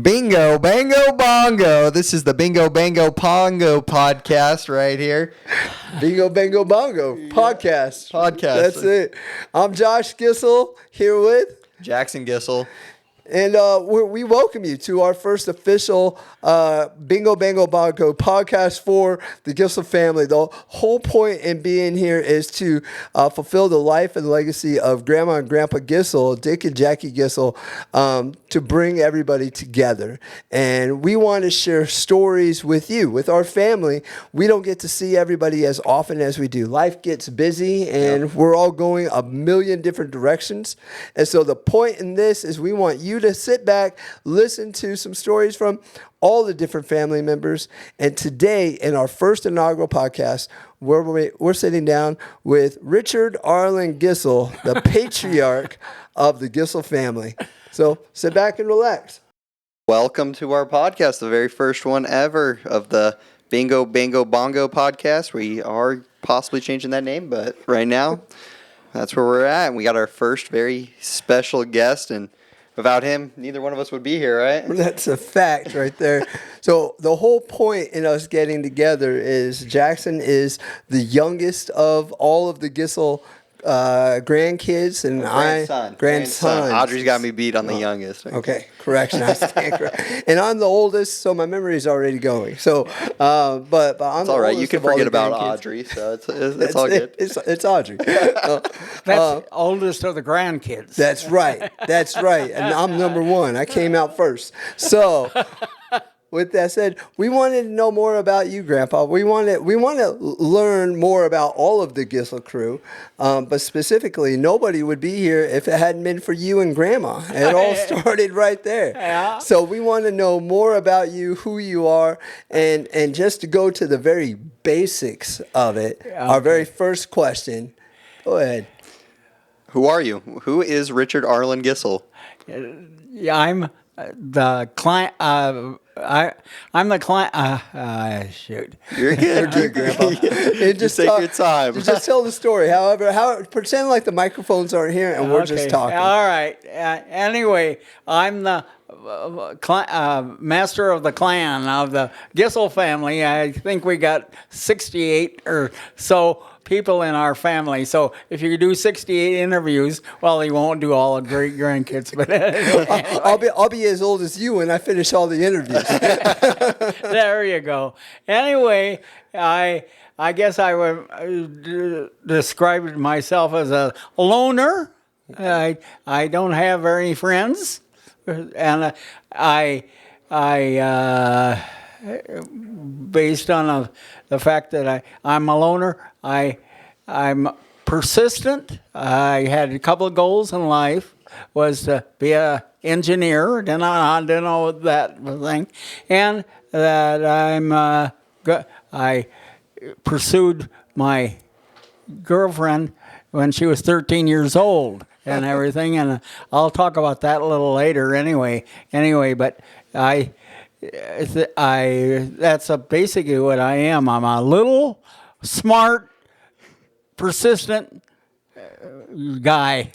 Bingo, bango, bongo. This is the Bingo, bango, pongo podcast right here. Bingo Bango Bongo podcast. That's it. I'm Josh Gissel here with Jackson Gissel. And we welcome you to our first official Bingo Bango Bongo podcast for the Gissel family. The whole point in being here is to fulfill the life and legacy of Grandma and Grandpa Gissel, Dick and Jackie Gissel, to bring everybody together. And we want to share stories with you, with our family. We don't get to see everybody as often as we do. Life gets busy, and we're all going a million different directions. And so the point in this is we want you to sit back, listen to some stories from all the different family members. And today, in our first inaugural podcast, we're sitting down with Richard Arlen Gissel, the patriarch of the Gissel family. So sit back and relax. Welcome to our podcast, the very first one ever of the Bingo Bango Bongo podcast. We are possibly changing that name, but right now, that's where we're at. And we got our first very special guest, and without him, neither one of us would be here, right? That's a fact right there. So the whole point in us getting together is Jackson is the youngest of all of the Gissel grandkids, and grandson. Audrey's got me beat on the youngest. Okay, correction. I stand correct. And I'm the oldest, so my memory is already going. So, but I'm it's all right. You can forget about Audrey, so it's all good. It's Audrey. That's oldest of the grandkids. That's right. That's right. And I'm number one. I came out first. So, with that said, we wanted to know more about you, Grandpa. We want to learn more about all of the Gissel crew, but specifically, nobody would be here if it hadn't been for you and Grandma. It all started right there. Yeah. So we want to know more about you, who you are, and just to go to the very basics of it. Okay. Our very first question. Go ahead. Who are you? Who is Richard Arlen Gissel? Yeah, I'm the client. I'm the client. Shoot. You're good. You're good, Grandpa. Just take your time. Just tell the story. However, pretend like the microphones aren't here and we're just talking. All right. Anyway, I'm the master of the clan of the Gissel family. I think we got 68 or so people in our family. So if you do 68 interviews, well, you won't do all the great grandkids. But anyway. I'll be as old as you when I finish all the interviews. There you go. Anyway, I guess I would describe myself as a loner. I don't have very friends, and I based on the fact that I'm a loner, I'm persistent. I had a couple of goals in life, was to be an engineer, didn't know that thing, and that I pursued my girlfriend when she was 13 years old and everything, and I'll talk about that a little later anyway, but that's basically what I am. I'm a little smart, persistent guy.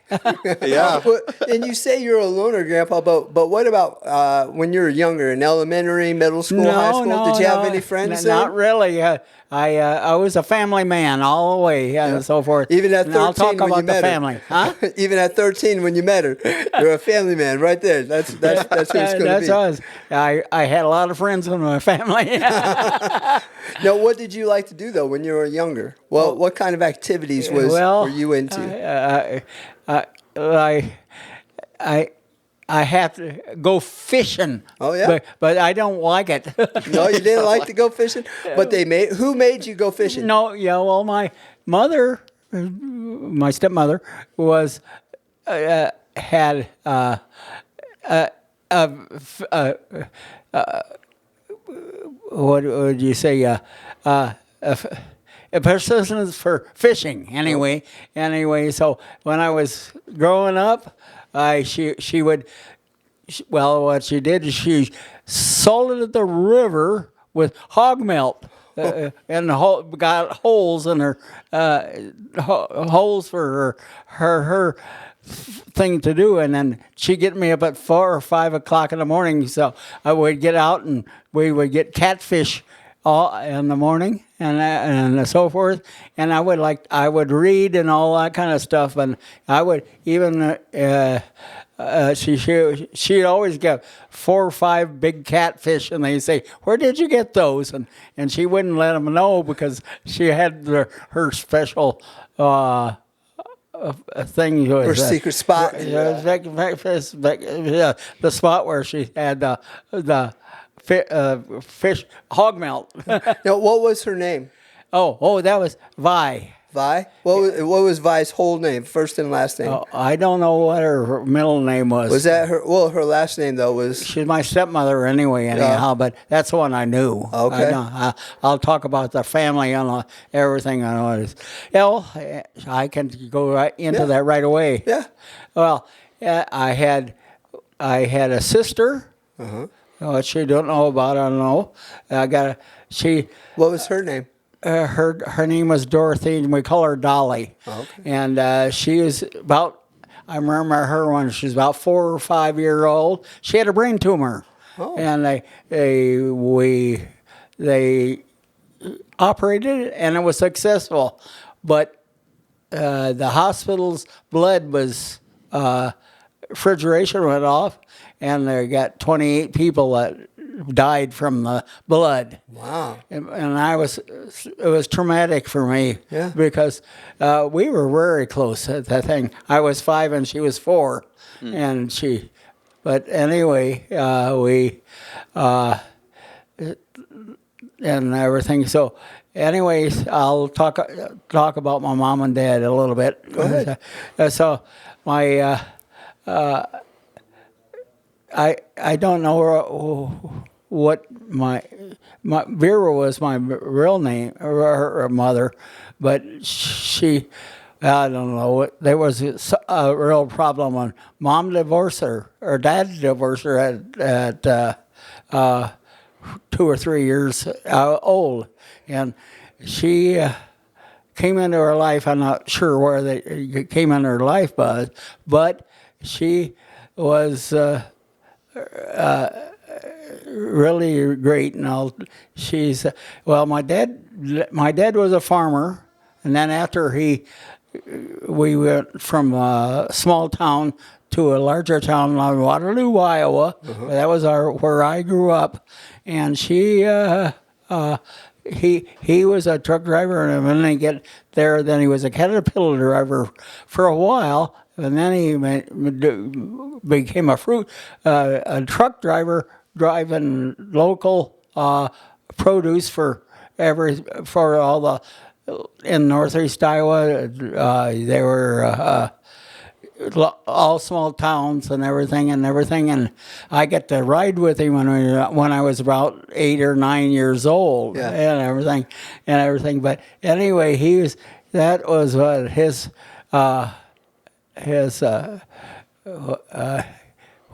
Yeah. And you say you're a loner, Grandpa, but what about when you were younger, in elementary, middle school, high school? Did you have any friends there? Not really. I was a family man all the way, and so forth. Even at 13, I'll talk when about you met the family. Huh? Even at 13, when you met her, you're a family man right there. That's who it's going to be. That's us. I had a lot of friends in my family. Now, what did you like to do though when you were younger? Well, what kind of activities were you into? I have to go fishing. Oh yeah, but I don't like it. No, you didn't like to go fishing. But who made you go fishing? No, yeah. Well, my mother, my stepmother, was had what would you say? A persistence for fishing. Anyway, so when I was growing up, she would. What she did is she salted the river with hog milk, and got holes in her holes for her thing to do, and then she'd get me up at 4 or 5 o'clock in the morning. So I would get out and we would get catfish all in the morning and so forth. And I would read and all that kind of stuff. And I would even she'd always get 4 or 5 big catfish, and they say, "Where did you get those?" And she wouldn't let them know because she had her special. A thing was Her secret spot. The spot where she had the fish hog melt. Now, what was her name? That was Vi. Vi? What was Vi's whole name, first and last name? I don't know what her middle name was. Was that her? Well, her last name though was. She's my stepmother anyway, anyhow. But that's the one I knew. Okay. I'll talk about the family and everything I know. I can go right into that right away. Yeah. Well, I had a sister. What you don't know about, I don't know. What was her name? Her name was Dorothy, and we call her Dolly. Okay. And she was about, I remember her when she was about 4 or 5 years old. She had a brain tumor. And they operated it, and it was successful. But the hospital's blood was, refrigeration went off, and they got 28 people that died from the blood. Wow. And it was traumatic for me. Yeah. Because we were very close at that thing. I was 5 and she was 4. But anyway, and everything. So anyways, I'll talk about my mom and dad a little bit. Go ahead. So my, I don't know what my Vera was my real name, or her mother, but I don't know. There was a real problem when mom divorced her, or dad divorced her at 2 or 3 years old, and she came into her life. I'm not sure where they came into her life, but she was really great. And my dad was a farmer, and then after we went from a small town to a larger town in Waterloo, Iowa. That was where I grew up, and he was a truck driver, and when they get there, then he was a Caterpillar driver for a while, and then he became a truck driver driving local produce for all the in northeast Iowa. They were all small towns and everything, and I get to ride with him when I was about 8 or 9 years old, and everything. But anyway, that was what his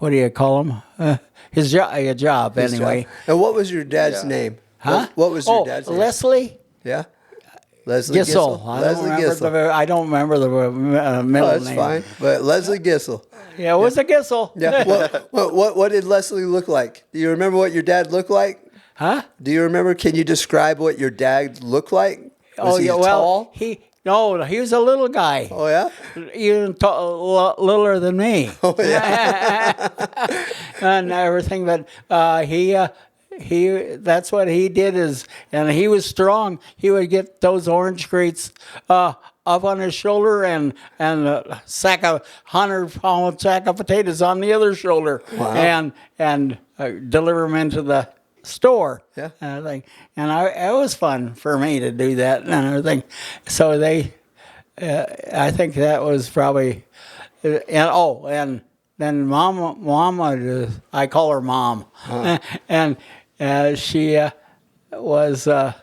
what do you call him? His job anyway. And what was your dad's name? Huh? What was your dad's name? Leslie? Yeah. Leslie Gissel. Gissel. I don't remember the middle name. That's fine. But Leslie Gissel. Yeah, it was a Gissel. Yeah. What did Leslie look like? Do you remember what your dad looked like? Huh? Do you remember? Can you describe what your dad looked like? Was he tall? He was a little guy. Oh, yeah? Even littler than me. Oh, yeah. And everything, but that's what he did and he was strong. He would get those orange crates up on his shoulder and a 100-pound sack of potatoes on the other shoulder. Wow. And deliver them into the store. Yeah. And everything. And it was fun for me to do that and everything. So I think that was probably, and then Mama, I call her Mom, and she was. I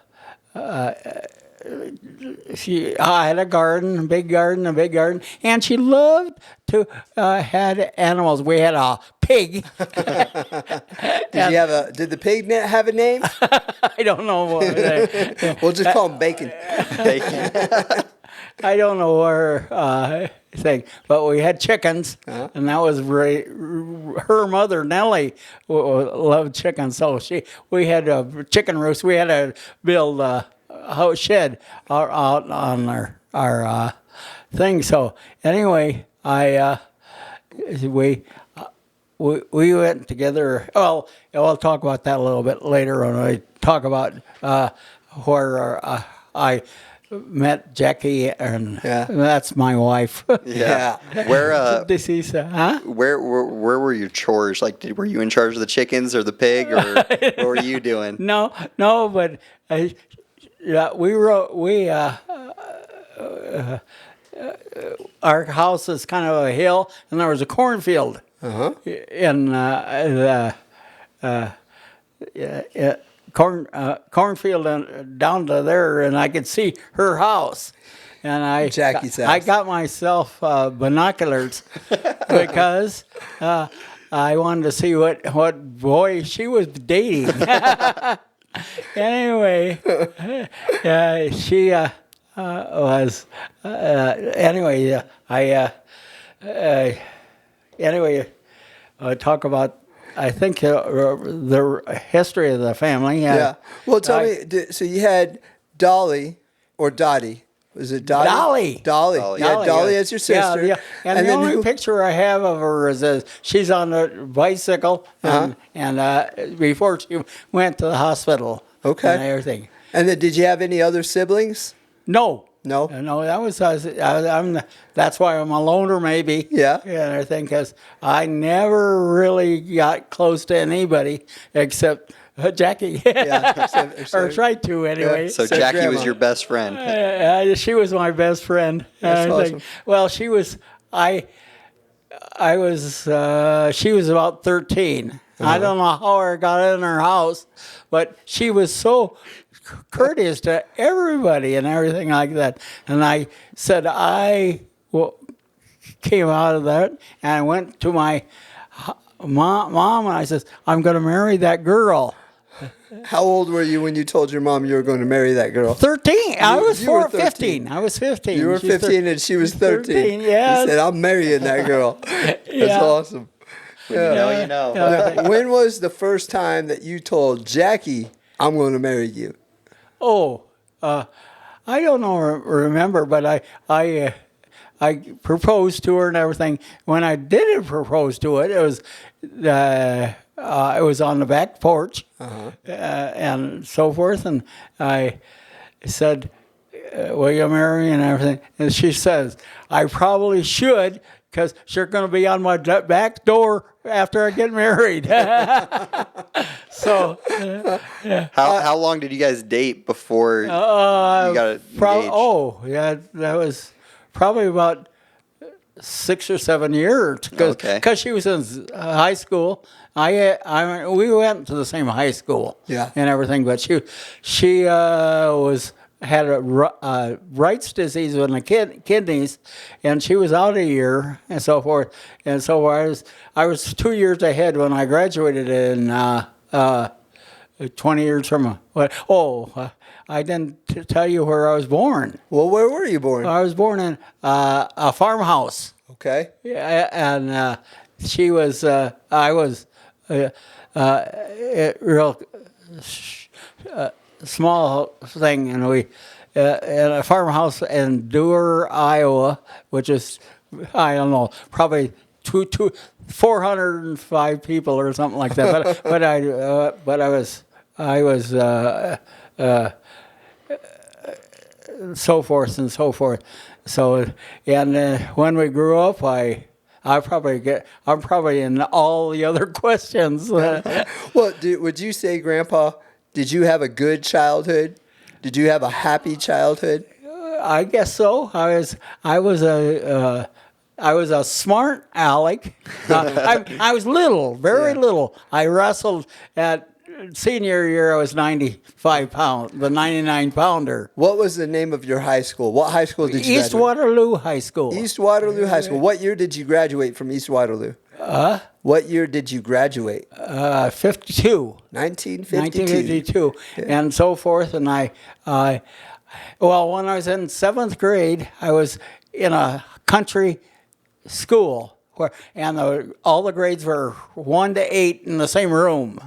had a big garden, and she loved to had animals. We had a pig. Did the pig have a name? I don't know. We'll just call him Bacon. I don't know where thing. But we had chickens, and that was her mother, Nellie, loved chickens. So we had a chicken roost. We had to build a house shed out on our thing. So anyway, we went together. Well, I'll talk about that a little bit later when I talk about where I met Jackie, and that's my wife. Yeah. Where Deceased, huh? Where were your chores? Like, were you in charge of the chickens or the pig, or what were you doing? No, but our house is kind of a hill, and there was a cornfield in cornfield down to there, and I could see her house. And Jackie's house. I got myself binoculars because I wanted to see what boy she was dating. Anyway, she was. Talk about. I think the history of the family. Yeah. Well, tell me. So you had Dolly or Dottie? Was it Dottie? Dolly. Yeah, Dolly as your sister. Yeah. And the only picture I have of her is she's on a bicycle, and before she went to the hospital. Okay. And everything. And then, did you have any other siblings? No. No. That was. That's why I'm a loner, maybe. Yeah. And everything, because I never really got close to anybody except Jackie. Yeah. Or tried to anyway. So Jackie Grandma. was your best friend. She was my best friend. That's awesome. Well, she was. I was. She was about 13. I don't know how I got in her house, but she was so courteous to everybody and everything like that. And I said came out of that, and I went to my mom, and I said, I'm going to marry that girl. How old were you when you told your mom you were going to marry that girl? 13. I was you were 15. I was 15. You were 15 and she was 13. Yes. You said, I'm marrying that girl. That's awesome. When you know, you know. Now, when was the first time that you told Jackie, I'm going to marry you? I don't know, remember, but I proposed to her and everything. When I did propose to it, it was on the back porch and so forth. And I said, will you marry me and everything? And she says, I probably should, because you're going to be on my back door after I get married. So, How long did you guys date before you got engaged? That was probably about 6 or 7 years. Because she was in high school. We went to the same high school. Yeah. And everything, but she had a Wright's disease in the kidneys, and she was out a year and so forth. And so I was 2 years ahead when I graduated in 20 years from. I didn't tell you where I was born. Well, where were you born? I was born in a farmhouse. Okay. Yeah, and she was. I was real. Small thing, and we in a farmhouse in Dewar, Iowa, which is, I don't know, probably 405 people or something like that. But I was so forth and so forth. So and when we grew up, I'm probably in all the other questions. Well, would you say, Grandpa, did you have a good childhood? Did you have a happy childhood? I guess so. I was a smart aleck. I was little, very little. I wrestled at senior year. I was 95 pounds, the 99 pounder. What was the name of your high school? What high school did you East graduate? Waterloo High School. East Waterloo High School. What year did you graduate from East Waterloo? What year did you graduate? 52. 1952. And so forth. And when I was in 7th grade, I was in a country school, all the grades were 1 to 8 in the same room,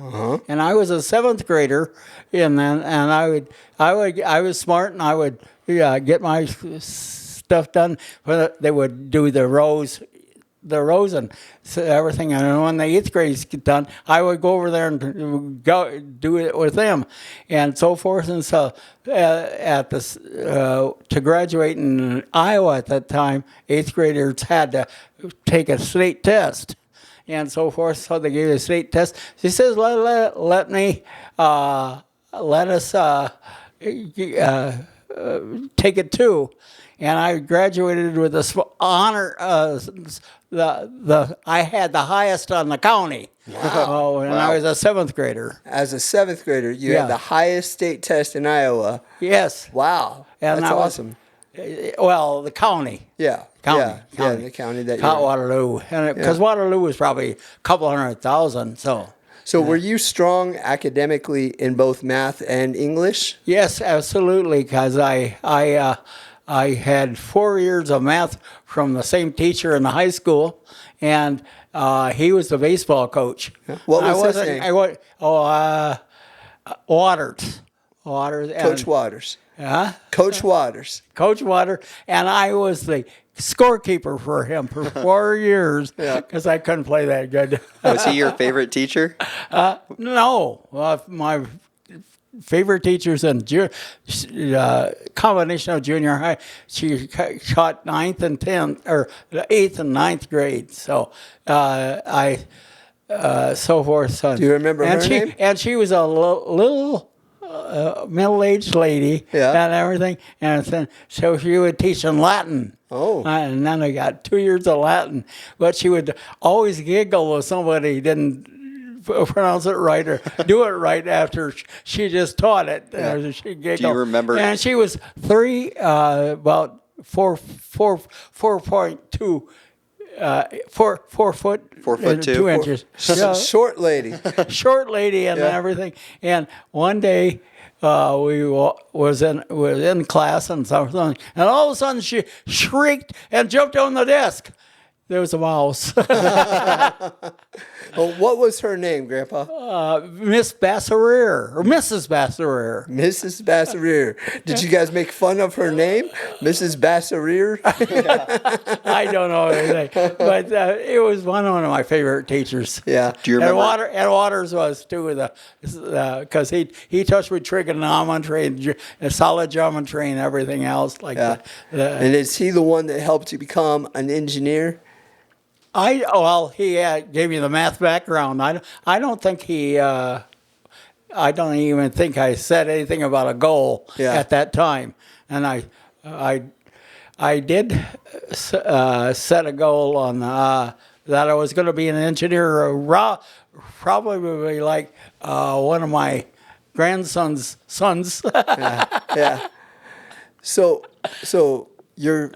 and I was a 7th grader, and I was smart, and I would get my stuff done. They would do the rows and everything, and when the 8th grades get done, I would go over there and go do it with them, and so forth. And so, to graduate in Iowa at that time, 8th graders had to take a state test, and so forth. So they gave a state test. She says, "Let us take it too." And I graduated with honor. I had the highest on the county. Wow! And I was a 7th grader. As a 7th grader, you had the highest state test in Iowa. Yes. Wow, and that's awesome. Well, the county. Yeah. County. Yeah, the county that Not Waterloo, because Waterloo was probably a couple 100,000. So were you strong academically in both math and English? Yes, absolutely, because I had 4 years of math from the same teacher in the high school, and he was the baseball coach. What was his name? Waters. Waters. Coach Waters. Coach Waters. Coach Waters, and I was the scorekeeper for him for 4 years because I couldn't play that good. Was he your favorite teacher? No. My favorite teachers in combination of junior high. She taught 9th and 10th, or 8th and 9th grade. So so forth. So. Do you remember her name? And she was a little middle-aged lady and everything. And so she would teach in Latin. Oh. And then I got 2 years of Latin. But she would always giggle if somebody didn't pronounce it right or do it right after she just taught it. She giggled. Do you remember? And she was about 4.2. 4 foot 2 inches. Short lady. Short lady and everything. And one day we was in class and something, and all of a sudden she shrieked and jumped on the desk. There was a mouse. Well, what was her name, Grandpa? Miss Basserier, or Mrs. Basserier. Mrs. Basserier. Did you guys make fun of her name, Mrs. Basserier? I don't know anything, but it was one of my favorite teachers. Yeah. Do you remember? And Waters was too, because he touched with trigonometry and solid geometry and everything else like that. And is he the one that helped you become an engineer? He gave me the math background. I don't think I don't even think I said anything about a goal at that time. And I did set a goal on that I was going to be an engineer, probably like one of my grandson's sons. Yeah. So your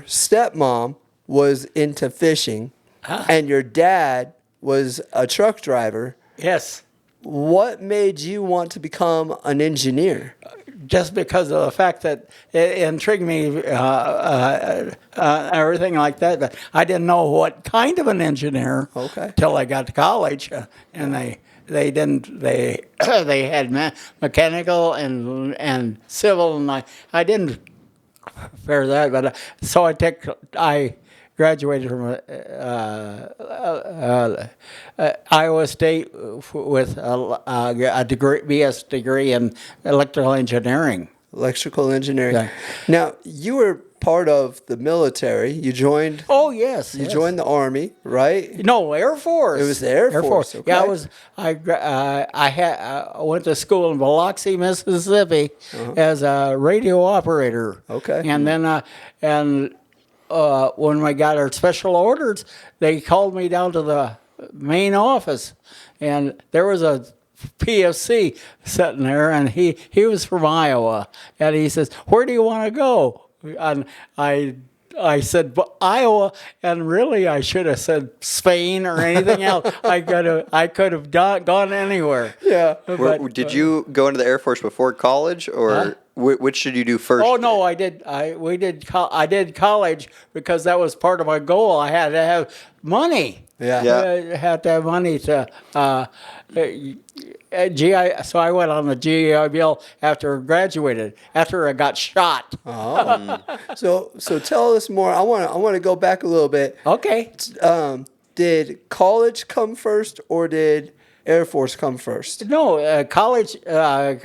stepmom was into fishing, and your dad was a truck driver. Yes. What made you want to become an engineer? Just because of the fact that it intrigued me, everything like that. But I didn't know what kind of an engineer till I got to college, and they had mechanical and civil, and I didn't fare that. But so I graduated from Iowa State with a degree, BS degree in electrical engineering. Electrical engineering. Yeah. Now, you were part of the military. You joined. Oh yes. You joined the Army, right? No, Air Force. It was the Air Force. Okay. Yeah, I went to school in Biloxi, Mississippi, as a radio operator. Okay. And then when we got our special orders, they called me down to the main office, and there was a PFC sitting there, and he was from Iowa, and he says, "Where do you want to go?" And I I said Iowa, and really I should have said Spain or anything else. I could have gone anywhere. Yeah. Did you go into the Air Force before college, or which did you do first? Oh no, I did. I did college because that was part of my goal. I had to have money. Yeah. Yeah. I had to have money to GI. So I went on the GI Bill after I graduated. After I got shot. Oh. So tell us more. I want to go back a little bit. Okay. Did college come first, or did Air Force come first? No, college. Air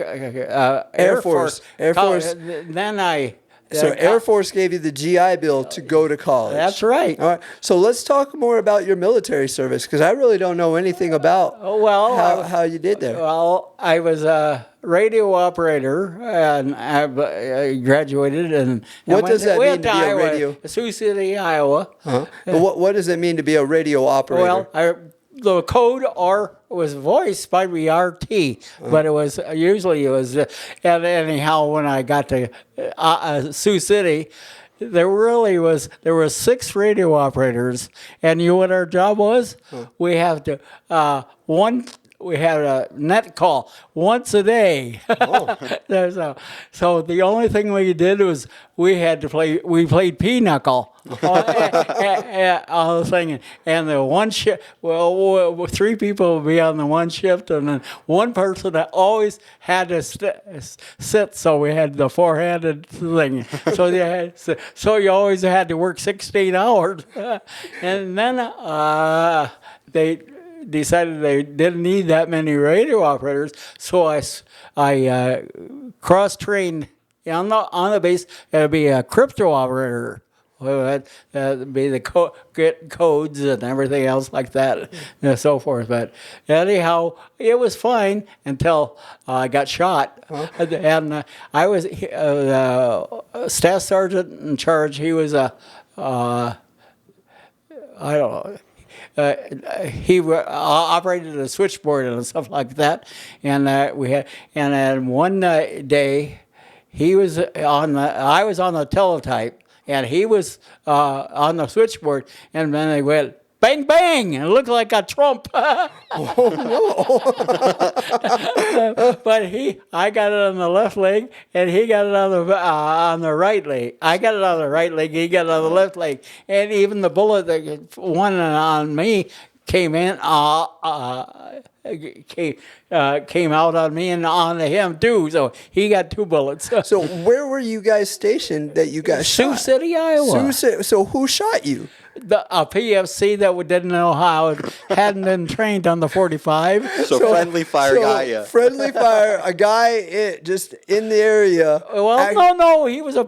Force. Air Force. Then I. So Air Force gave you the GI Bill to go to college. That's right. All right. So let's talk more about your military service, because I really don't know anything about how you did there. Well, I was a radio operator, and I graduated. And What does that mean to be a Iowa, radio? Sioux City, Iowa. Huh? What does it mean to be a radio operator? Well, the code R was voiced by the RT, but it was usually and anyhow when I got to Sioux City, there were 6 radio operators, and you know what our job was? We have to we had a net call once a day. So the only thing we did was we played pinochle. All the thing, and the one shift. Well, 3 people would be on the one shift, and then one person that always had to sit. So we had the 4-handed thing. So you always had to work 16 hours, and then they decided they didn't need that many radio operators. So I cross-trained on the base to be a crypto operator. That'd be the get codes and everything else like that, and so forth. But anyhow, it was fine until I got shot. And I was staff sergeant in charge. He was I don't know. He operated a switchboard and stuff like that, and then one day I was on the teletype, and he was on the switchboard, and then they went bang bang, and it looked like a trump. But I got it on the left leg, and he got it on the right leg. I got it on the right leg, he got it on the left leg, and even the bullet that one on me came out on me and on him too. So he got 2 bullets. So where were you guys stationed that you got shot? Sioux City, Iowa. So who shot you? A PFC that didn't know how, hadn't been trained on the 45. So friendly fire guy, yeah. Friendly fire, a guy just in the area. Well, no, he was a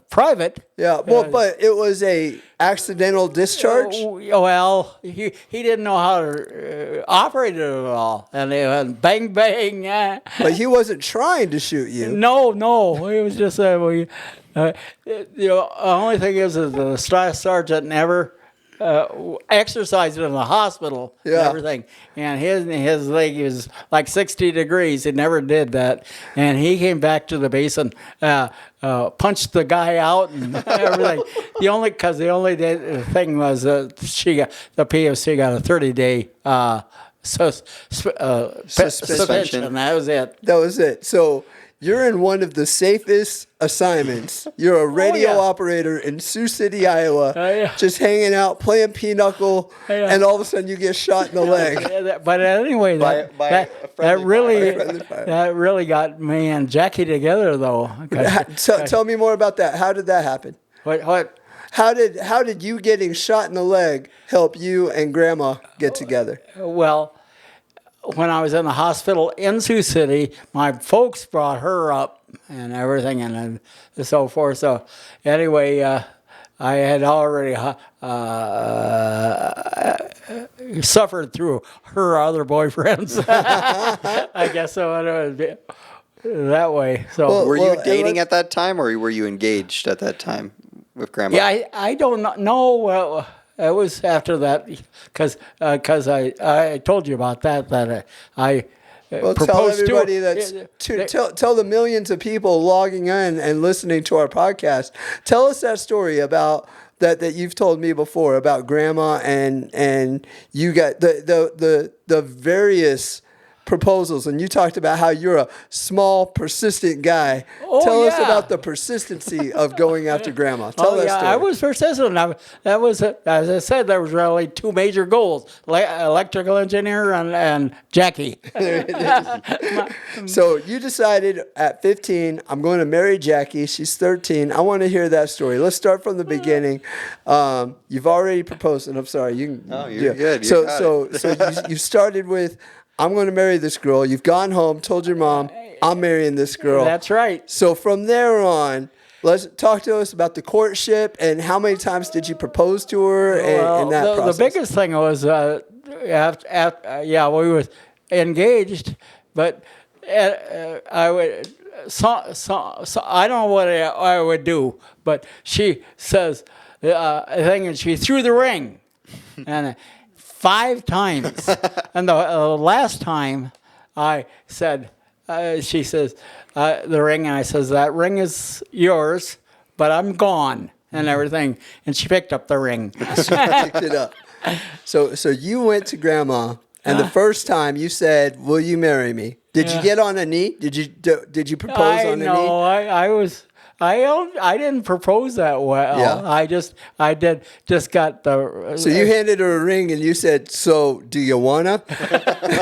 private. Yeah, well, but it was a accidental discharge. Well, he didn't know how to operate it at all, and it went bang bang. But he wasn't trying to shoot you. No, he was just the only thing is that the staff sergeant never exercised in the hospital and everything, and his leg was like 60 degrees. He never did that, and he came back to the base and punched the guy out and everything. The only thing was the PFC got a 30-day suspension. That was it. That was it. So you're in one of the safest assignments. You're a radio operator in Sioux City, Iowa, just hanging out, playing pinochle, and all of a sudden you get shot in the leg. But anyway, that really got me and Jackie together, though. Tell me more about that. How did that happen? What? How did you getting shot in the leg help you and Grandma get together? Well, when I was in the hospital in Sioux City, my folks brought her up and everything and so forth. So anyway, I had already suffered through her other boyfriends. I guess so. It would be that way. So were you dating at that time, or were you engaged at that time with Grandma? Yeah, I don't know. Well, it was after that, because I told you about that I Well, tell everybody tell the millions of people logging in and listening to our podcast. Tell us that story about that you've told me before about grandma and you got the various proposals, and you talked about how you're a small, persistent guy. Tell us about the persistency of going after grandma. Tell that story. I was persistent. That was, as I said, there was really two major goals: electrical engineer and Jackie. So you decided at 15, I'm going to marry Jackie. She's 13. I want to hear that story. Let's start from the beginning. You've already proposed, and I'm sorry. You're good. So you started with, I'm going to marry this girl. You've gone home, told your mom, I'm marrying this girl. That's right. So from there on, let's talk to us about the courtship and how many times did you propose to her and that process. The biggest thing was, we were engaged, but I would, I don't know what I would do, but she says, and she threw the ring. And 5 times. And the last time I said, she says, the ring, and I says, that ring is yours, but I'm gone and everything. And she picked up the ring. She picked it up. So you went to grandma, and the first time you said, will you marry me? Did you get on a knee? Did you propose on a knee? No, I didn't propose that well. Yeah. I just got the. So you handed her a ring and you said, "So do you wanna?"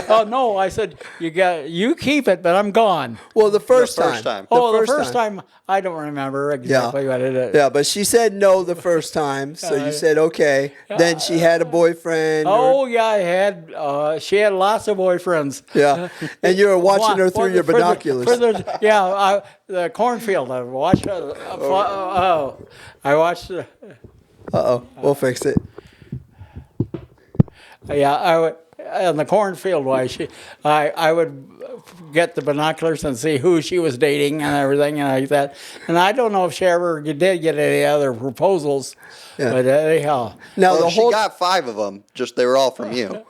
Oh no! I said you keep it, but I'm gone. Well, the first time. The first time I don't remember exactly what it is. Yeah, but she said no the first time, so you said okay. Then she had a boyfriend. She had lots of boyfriends. Yeah, and you were watching her through your binoculars. The cornfield. I watched. I watched. We'll fix it. I would in the cornfield. I would get the binoculars and see who she was dating and everything and like that. And I don't know if she ever did get any other proposals. Yeah. But anyhow, now she got 5 of them. Just they were all from you.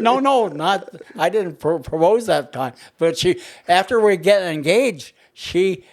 No, not. I didn't propose that time. But after we get engaged, she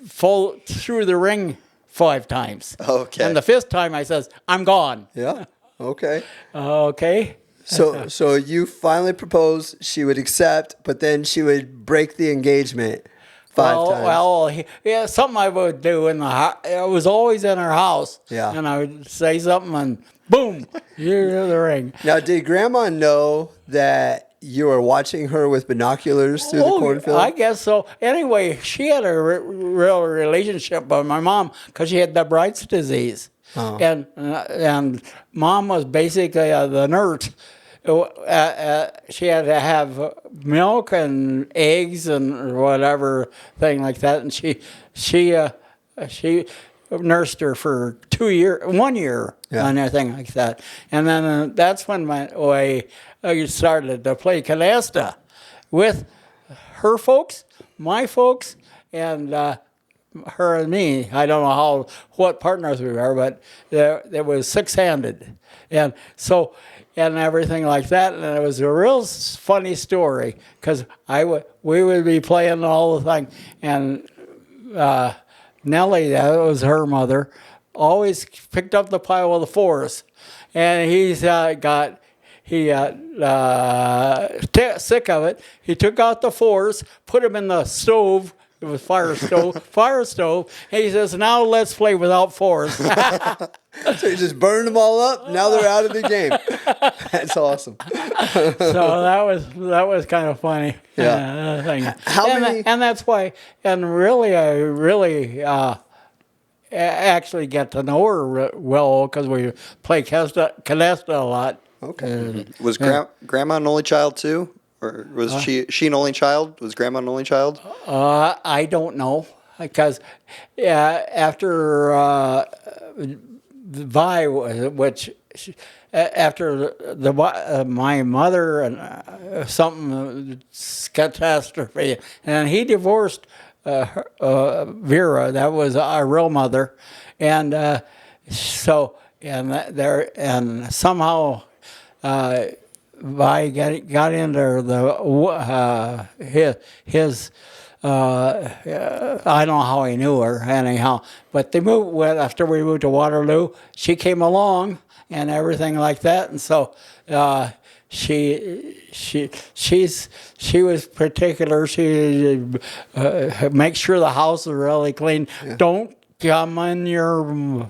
threw the ring 5 times. Okay. And the 5th time, I says, "I'm gone." Yeah. Okay. Okay. So you finally proposed. She would accept, but then she would break the engagement 5 times. Something I would do in the house. It was always in her house. Yeah. And I would say something, and boom, here's the ring. Now, did Grandma know that you were watching her with binoculars through the cornfield? I guess so. Anyway, she had a real relationship with my mom because she had the Bright's disease. Oh. And Mom was basically the nurse. She had to have milk and eggs and whatever thing like that, and she nursed her for 1 year, and everything like that. And then that's when I started to play canasta with her folks, my folks, and her and me. I don't know what partners we were, but it was 6-handed, and so. And everything like that, and it was a real funny story because we would be playing all the time, and Nellie, that was her mother, always picked up the pile of the 4s, and he got sick of it. He took out the 4s, put them in the stove. It was fire stove. And he says, "Now let's play without 4s." So you just burned them all up. Now they're out of the game. That's awesome. So that was kind of funny. Yeah. And that's why. And really, I really actually get to know her well because we play canasta a lot. Okay. Was Grandma an only child too? Or was she an only child? Was Grandma an only child? I don't know because after my mother and something catastrophe, and he divorced Vera. That was our real mother, and somehow. Vi got into his I don't know how he knew her anyhow, but they moved after we moved to Waterloo. She came along and everything like that, and so she was particular. She make sure the house is really clean. Yeah. Don't come in your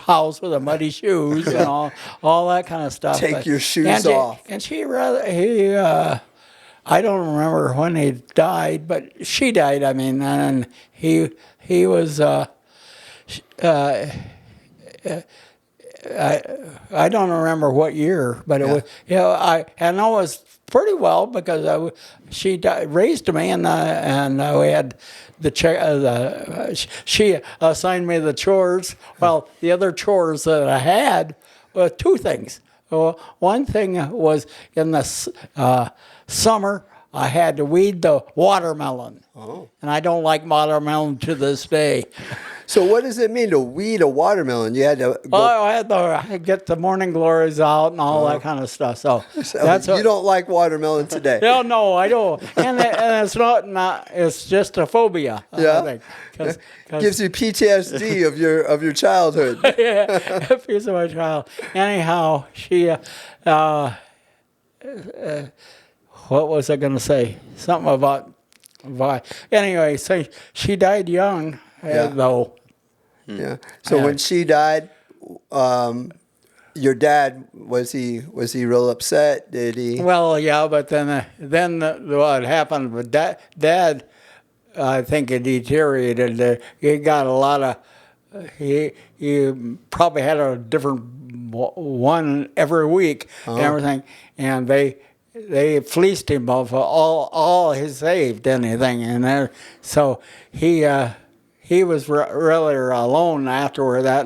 house with the muddy shoes and all that kind of stuff. Take your shoes off. And I don't remember when he died, but she died. I mean, and he was. I don't remember what year, but it was. I know it was pretty well because she raised me, and we had the she assigned me the chores. Well, the other chores that I had were two things. One thing was in the summer, I had to weed the watermelon. Oh. And I don't like watermelon to this day. So what does it mean to weed a watermelon? You had to go... I had to get the morning glories out and all that kind of stuff. So that's you don't like watermelon today? No, I don't. And it's not. It's just a phobia. Yeah. Cause gives you PTSD of your childhood. Yeah, a piece of my child. Anyhow, she. What was I going to say? Something about. Anyway, so she died young. Though. Yeah. So when she died, your dad was he real upset? Did he? Well, yeah, but then what happened with Dad? I think it deteriorated. He got a lot of. He probably had a different one every week and everything, and they fleeced him of all his saved anything, and so he was really alone after that,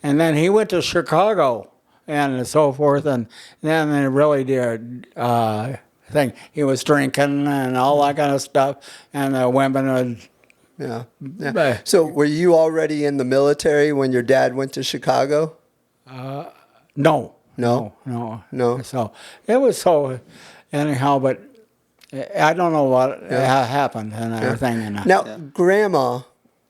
and then he went to Chicago and so forth, and then they really did think he was drinking and all that kind of stuff, and the women would. Yeah. So were you already in the military when your dad went to Chicago? No. So it was so anyhow, but I don't know what happened and everything. Now, Grandma,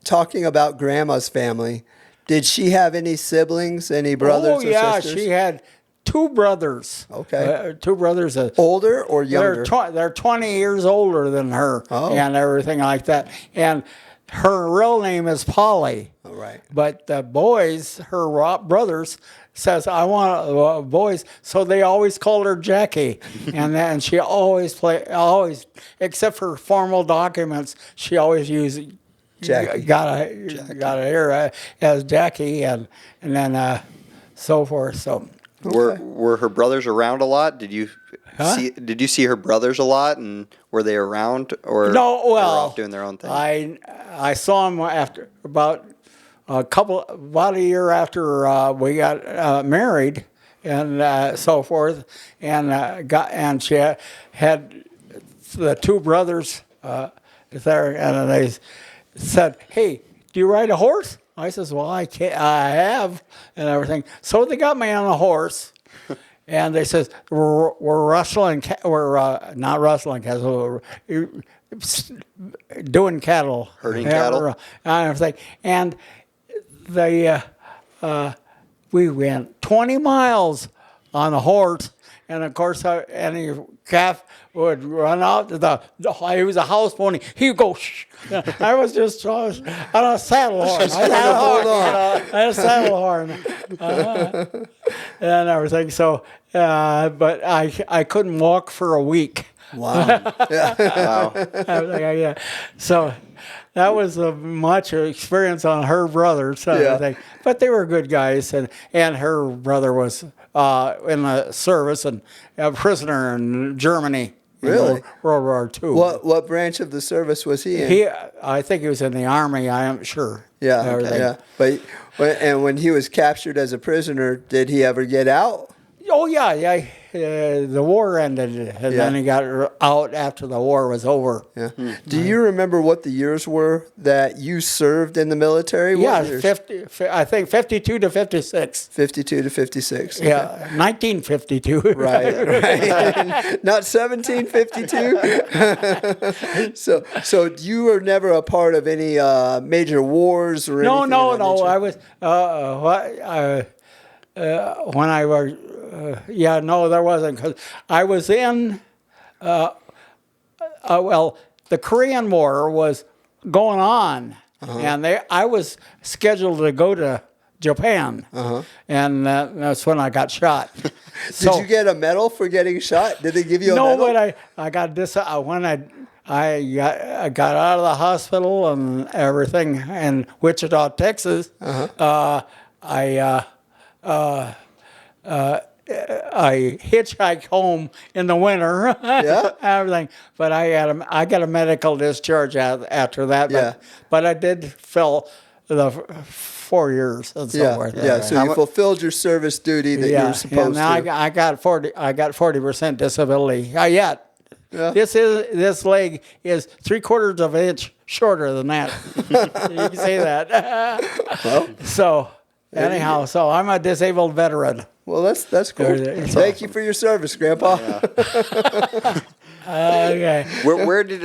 talking about Grandma's family, did she have any siblings, any brothers or sisters? She had two brothers. Okay. Two brothers. Older or younger? They're 20 years older than her and everything like that. And her real name is Polly. All right. But the boys, her brothers, says, I want boys. So they always called her Jackie. And then she always, except for formal documents, she always used Jackie. Got her as Jackie and then so forth. So. Were her brothers around a lot? Did you see her brothers a lot, and were they around, or no? Well, they were off doing their own thing? I saw them after about a year after we got married and so forth, and she had the two brothers there, and they said, "Hey, do you ride a horse?" I says, "Well, I have," and everything. So they got me on a horse, and they says, "We're rustling. We're not rustling cattle. We're doing cattle, herding cattle, and everything." And they, we went 20 miles on a horse, and of course, any calf would run out. He was a house pony. He'd go. Shh. I was just on a saddle horn. I had a saddle horn and everything. So, but I couldn't walk for a week. Wow. Yeah. So that was much experience on her brother. So but they were good guys, and her brother was in the service and a prisoner in Germany. Really? World War II. What branch of the service was he in? I think he was in the Army. I am sure. Yeah. But when he was captured as a prisoner, did he ever get out? Oh yeah. the war ended, and then he got out after the war was over. Yeah. Do you remember what the years were that you served in the military? Yeah, What years? I think 52 to 56. 52 to 56. Yeah, 1952. Right. Not 1752. So you were never a part of any major wars or No, anything? no, of that no. nature? I was when I was. No, there wasn't, because I was in. Well, the Korean War was going on, and I was scheduled to go to Japan, and that's when I got shot. Did you get a medal for getting shot? Did they give you a medal? No, but I got this when I got out of the hospital and everything in Wichita, Texas. I hitchhiked home in the winter, everything. But I got a medical discharge after that. Yeah. But I did fill the 4 years and so forth. Yeah. So you fulfilled your service duty that you were supposed to. I got 40% disability. Yet. Yeah. This leg is 3/4 of an inch shorter than that. You can say that. Well, So anyhow, so I'm a disabled veteran. well, that's cool. Thank you for your service, Grandpa. Okay. Where did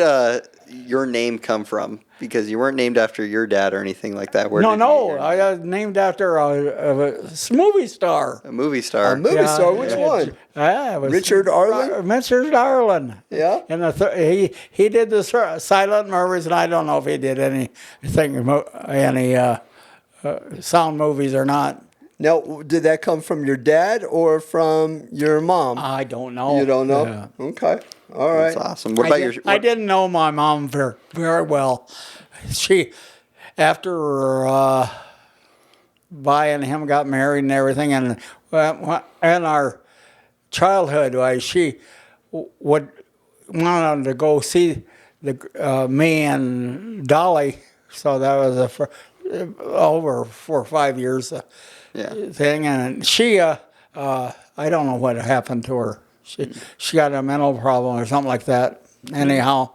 your name come from? Because you weren't named after your dad or anything like that. Where did I was named after a movie star. a movie star. A movie star, which one? It was Richard Arlen? Richard Arlen. Yeah. And he did the silent movies, and I don't know if he did anything, any sound movies or not. Now, did that come from your dad or from your mom? I don't know. You don't know? Yeah. Okay. All right. That's awesome. What about I didn't know my mom very well. She, after Vi and him got married and everything, and in our childhood, she would wanted to go see me and Dolly. So that was over 4 or 5 years thing, and she I don't know what happened to her. She got a mental problem or something like that. Anyhow,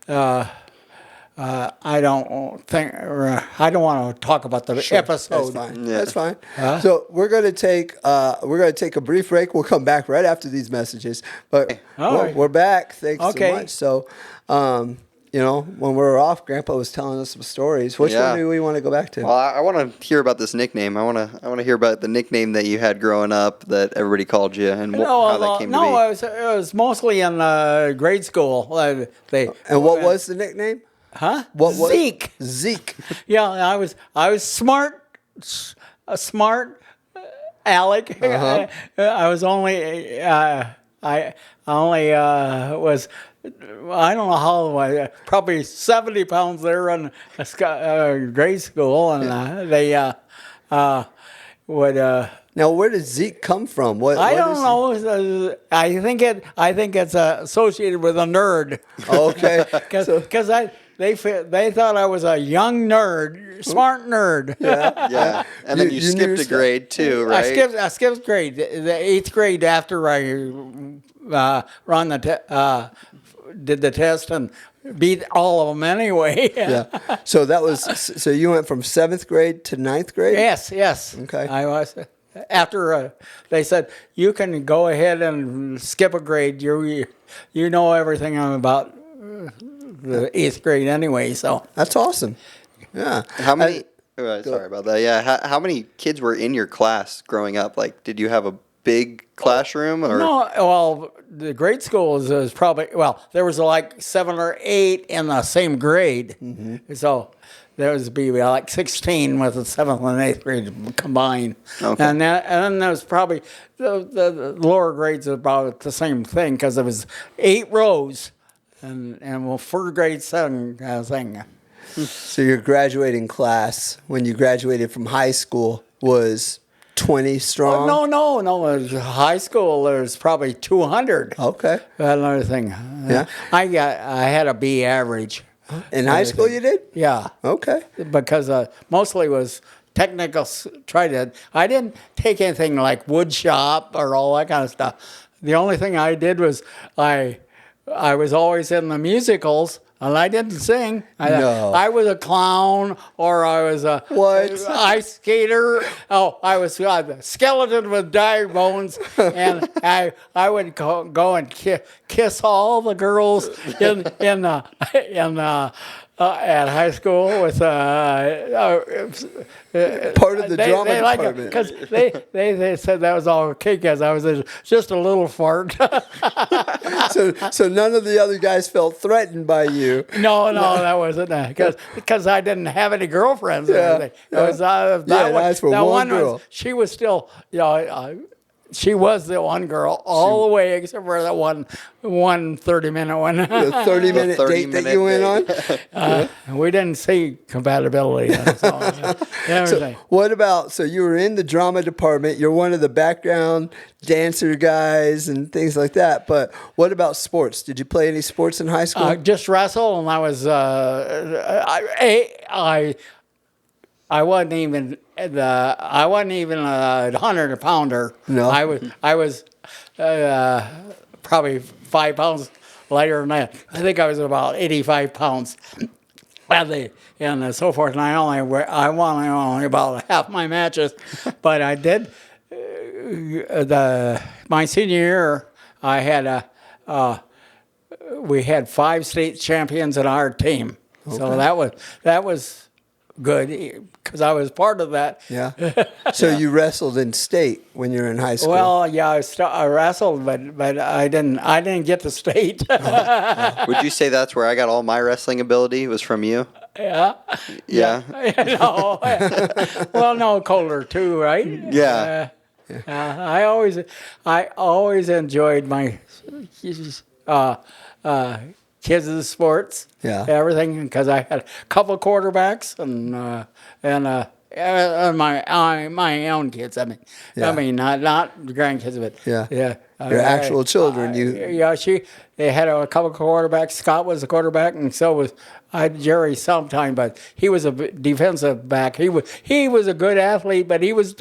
I don't want to talk about the episode. That's fine. That's fine. So we're gonna take a brief break. We'll come back right after these messages. But we're back. Thanks so much. So, when we were off, Grandpa was telling us some stories. Which one do we want to go back to? Well, I want to hear about this nickname. I want to hear about the nickname that you had growing up that everybody called you and how that came to be. It was mostly in grade school. And what was the nickname? Huh? What was Zeke. Zeke. Yeah, I was smart, Alec. I was only I only was. I don't know how I probably 70 pounds there in grade school, and they would. Now, where did Zeke come from? I don't know. I think it's associated with a nerd. Okay, Because they thought I was a young nerd, smart nerd. Yeah. And then you skipped a grade too, right? I skipped grade, the 8th grade after I did the test and beat all of them anyway. Yeah. So you went from 7th grade to 9th grade? Yes. Okay. I was. After they said, you can go ahead and skip a grade. You know everything about the 8th grade anyway, so. That's awesome. Yeah. How many? Sorry about that. Yeah. How many kids were in your class growing up? Like, did you have a big classroom or? No. Well, the grade school is probably there was like 7 or 8 in the same grade, so there was be like 16 with the 7th and 8th grade combined, Okay. and then there was probably the lower grades about the same thing because it was 8 rows, and for grade 7 kind of thing. So your graduating class, when you graduated from high school, was 20 strong? No. It was high school. There's probably 200. Okay. Another thing. Yeah. I had a B average. In high school you did? Yeah. Okay. Because mostly was technical. I didn't take anything like wood shop or all that kind of stuff. the only thing I did was I was always in the musicals. And I didn't sing. I was a clown, or I was a ice skater. Oh, I was a skeleton with dire bones, and I would go and kiss all the girls at high school with part of the drama department. Because they said that was all okay because I was just a little fart. So none of the other guys felt threatened by you. No, that wasn't because I didn't have any girlfriends or anything. It was that one girl. She was still, she was the one girl all the way except for that one 30-minute one. The 30-minute date that you went on? We didn't see compatibility. So what about, so you were in the drama department, you're one of the background dancer guys and things like that, but what about sports? Did you play any sports in high school? Just wrestle, and I was, I wasn't even a 100-pounder. No, I was probably 5 pounds lighter than that. I think I was about 85 pounds, and so forth. And I won only about half my matches, but I did. My senior year, I had we had 5 state champions in our team, so that was good because I was part of that. Yeah. So you wrestled in state when you were in high school? Well, yeah, I wrestled, but I didn't get to state. Would you say that's where I got all my wrestling ability? Was from you? Yeah. Yeah. No. Well, no, Kohler too, right? Yeah. I always enjoyed my kids' sports, everything, because I had a couple of quarterbacks and my own kids. I mean, not grandkids, but your actual children. They had a couple of quarterbacks. Scott was a quarterback, and so was Jerry sometime, but he was a defensive back. He was a good athlete, but he was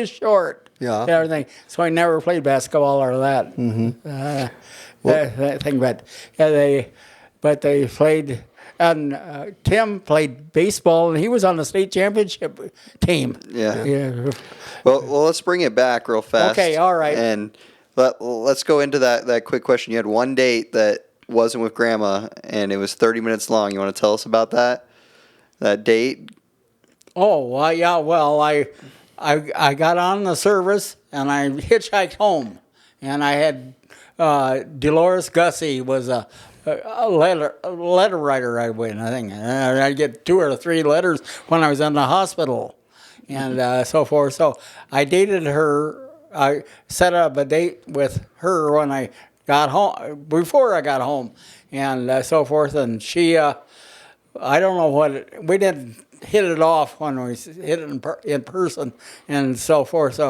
short. Yeah, everything. So I never played basketball or that. That thing, but they played, and Tim played baseball, and he was on the state championship team. Yeah. Well, let's bring it back real fast. Okay, all right. And let's go into that quick question. You had one date that wasn't with Grandma, and it was 30 minutes long. You want to tell us about that date? Oh, yeah. Well, I got on the service, and I hitchhiked home, and I had. Dolores Gussie was a letter writer, I think. I'd get 2 or 3 letters when I was in the hospital and so forth. So I dated her. I set up a date with her when I got home, before I got home, and so forth. And she, I don't know we didn't hit it off when we hit it in person and so forth.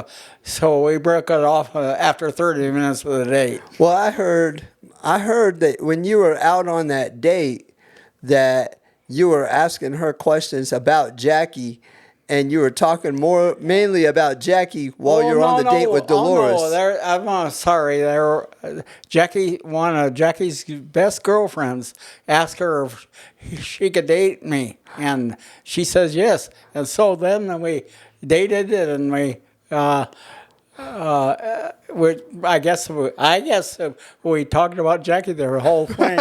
So we broke it off after 30 minutes of the date. Well, I heard that when you were out on that date, that you were asking her questions about Jackie, and you were talking mainly about Jackie while you were on the date with Dolores. I'm sorry. Jackie, one of Jackie's best girlfriends, asked her if she could date me, and she says yes. And so then we dated, and I guess we talked about Jackie the whole thing.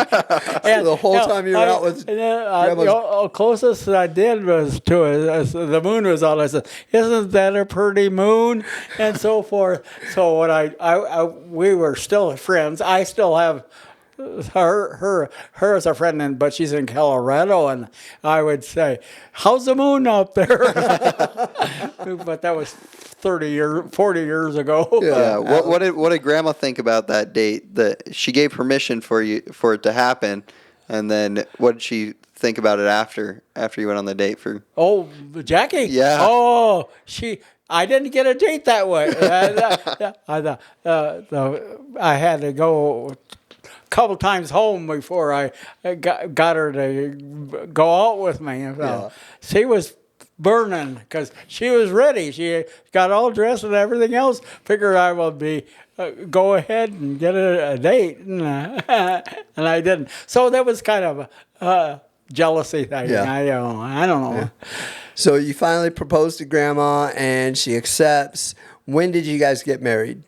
And the whole time you were out with the closest I did was to the moon was on. I said, "Isn't that a pretty moon?" And so forth. So we were still friends. I still have her as a friend, but she's in Colorado, and I would say, "How's the moon up there?" But that was 40 years ago. Yeah. What did Grandma think about that date? That she gave permission for it to happen, and then what did she think about it after you went on the date for? Oh, Jackie. Yeah. Oh, I didn't get a date that way. I had to go a couple times home before I got her to go out with me. She was burning because she was ready. She got all dressed and everything else. Figured I would be go ahead and get a date, and I didn't. So that was kind of a jealousy thing. Yeah. I don't know. Yeah. So you finally propose to Grandma, and she accepts. When did you guys get married?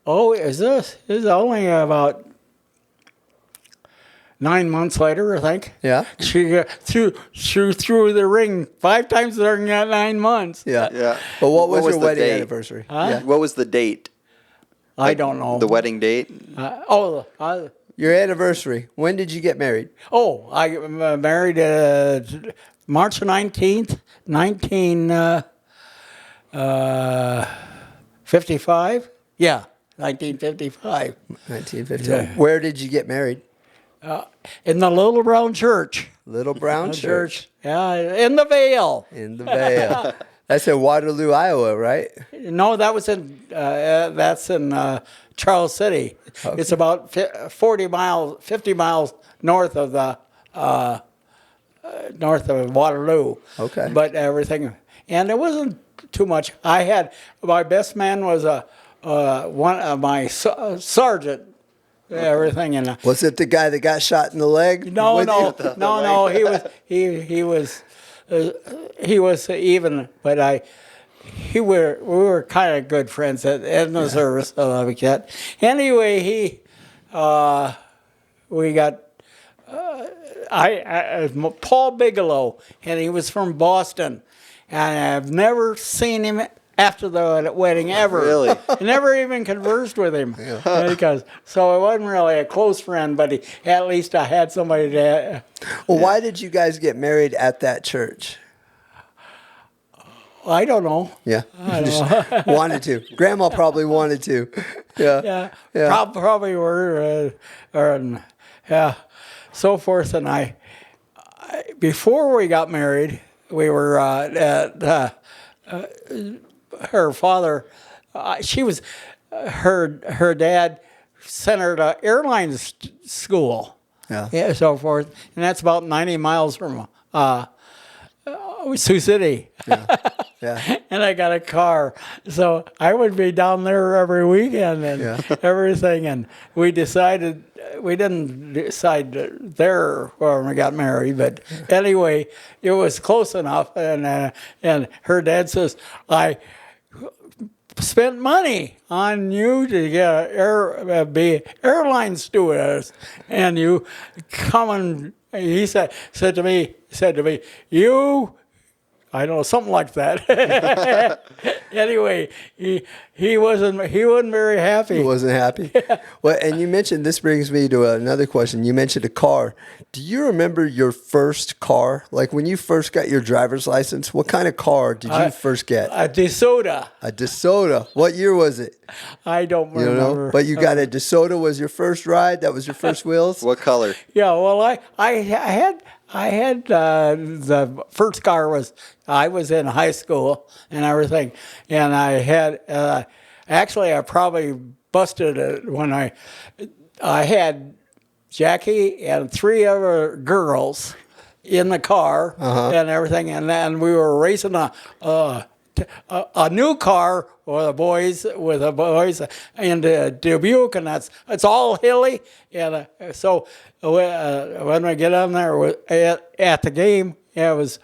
Oh, this is only about 9 months later, I think. Yeah. She threw the ring 5 times during that 9 months. Yeah. Yeah. But what was your the wedding date? anniversary? Huh? Yeah. What was the date? I don't know. The wedding date? Your anniversary. When did you get married? I married March 19th, 1955. Yeah, 1955. 1950. Yeah. Where did you get married? In the Little Brown Church. Little Brown Church. Yeah, in the Vale. In the Vale. That's in Waterloo, Iowa, right? No, that's in Charles City. Okay. It's about 50 miles north of Waterloo. Okay. But everything, and it wasn't too much. My best man was one of my sergeant. Everything and Was it the guy that got shot in the leg? no. He was even, but we were kind of good friends in the service of that. Anyway, we got Paul Bigelow, and he was from Boston, and I've never seen him after the wedding ever. Really? Never even conversed with him so I wasn't really a close friend, but at least I had somebody to. Well, why did you guys get married at that church? I don't know. Yeah. I don't Just wanted to. Grandma probably wanted to. Yeah. Yeah. Probably were, so forth. And I, before we got married, we were at her father. Her dad sent her to airline school. Yeah. So forth, and that's about 90 miles from Sioux City. Yeah. And I got a car, so I would be down there every weekend and everything. And we didn't decide there when we got married, but anyway, it was close enough. And her dad says, I spent money on you to get be airline stewardess, and you come and he said to me, you. I don't know, something like that. Anyway, he wasn't very happy. He wasn't happy. Well, and you mentioned, this brings me to another question. You mentioned a car. Do you remember your first car? Like when you first got your driver's license, what kind of car did you first get? A DeSoto. A DeSoto. What year was it? I don't You don't remember. know? But you got a DeSoto was your first ride? That was your first wheels? What color? Yeah, well, I had the first car I was in high school and everything, and I had actually I probably busted it when I had Jackie and 3 other girls in the car and everything, and then we were racing a new car with the boys into Dubuque, and it's all hilly, and so when we get on there at the game, it was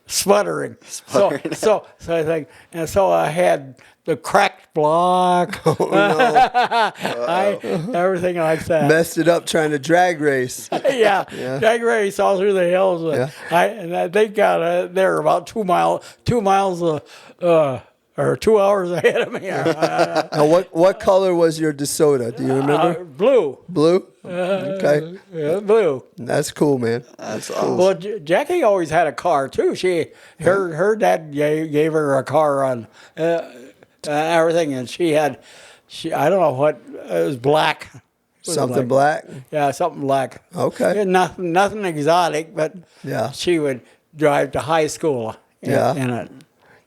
sputtering. So I think, and so I had the cracked block, everything like that. Messed it up trying to drag race. Yeah, drag race all through the hills. They got there about 2 miles, or 2 hours ahead of me. Now, what color was your DeSoto? Do you remember? Blue. Blue? Okay. Yeah, blue. That's cool, man. That's awesome. Well, Jackie always had a car too. Her dad gave her a car on everything, and I don't know what, it was black. Something black? Yeah, something black. Okay. Yeah, nothing exotic, but she would drive to high school in it.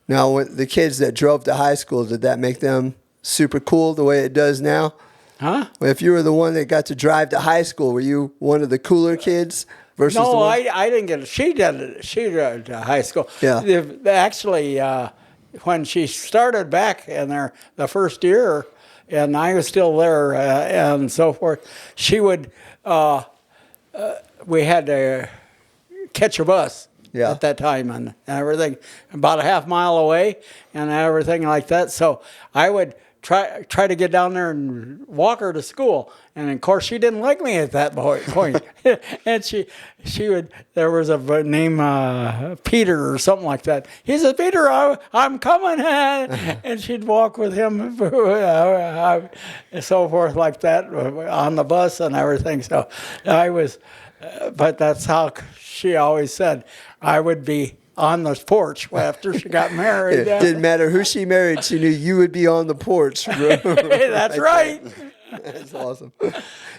Now, when the kids that drove to high school, did that make them super cool the way it does now? Huh? If you were the one that got to drive to high school, were you one of the cooler kids? versus the No, one? I didn't get it. She did it. She did high school. Yeah. Actually, when she started back in there the first year, and I was still there and so forth, she would, we had to catch a bus at that time and everything, about a half mile away and everything like that. So I would try to get down there and walk her to school. And of course, she didn't like me at that point. And she would, there was a name, Peter or something like that. He said, Peter, I'm coming. And she'd walk with him and so forth like that on the bus and everything. So I was, but that's how she always said I would be on the porch after she got married. It didn't matter who she married. She knew you would be on the porch. That's right. That's awesome.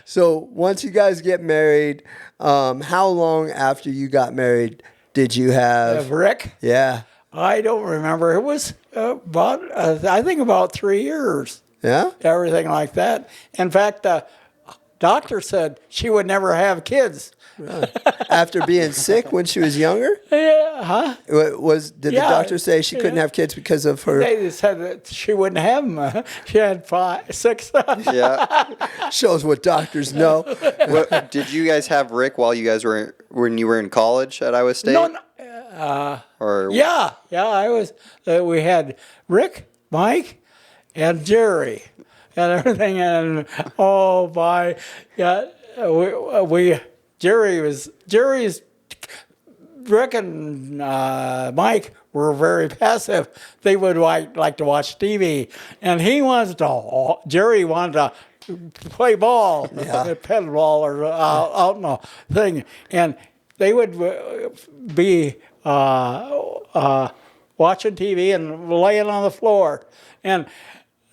So once you guys get married, how long after you got married did you have Rick? Yeah. I don't remember. It was about, I think about 3 years. Yeah? Everything like that. In fact, the doctor said she would never have kids. After being sick when she was younger? Yeah, huh? Did the doctor say she couldn't have kids because of her? They said that she wouldn't have them. She had 6. Yeah. Shows what doctors know. Did you guys have Rick while you guys were when you were in college at Iowa State? No. Or Yeah. I was. We had Rick, Mike, and Jerry, and everything. And Jerry's Rick and Mike were very passive. They would like to watch TV, and Jerry wanted to play ball, pedal ball, or out in the thing, and they would be watching TV and laying on the floor, and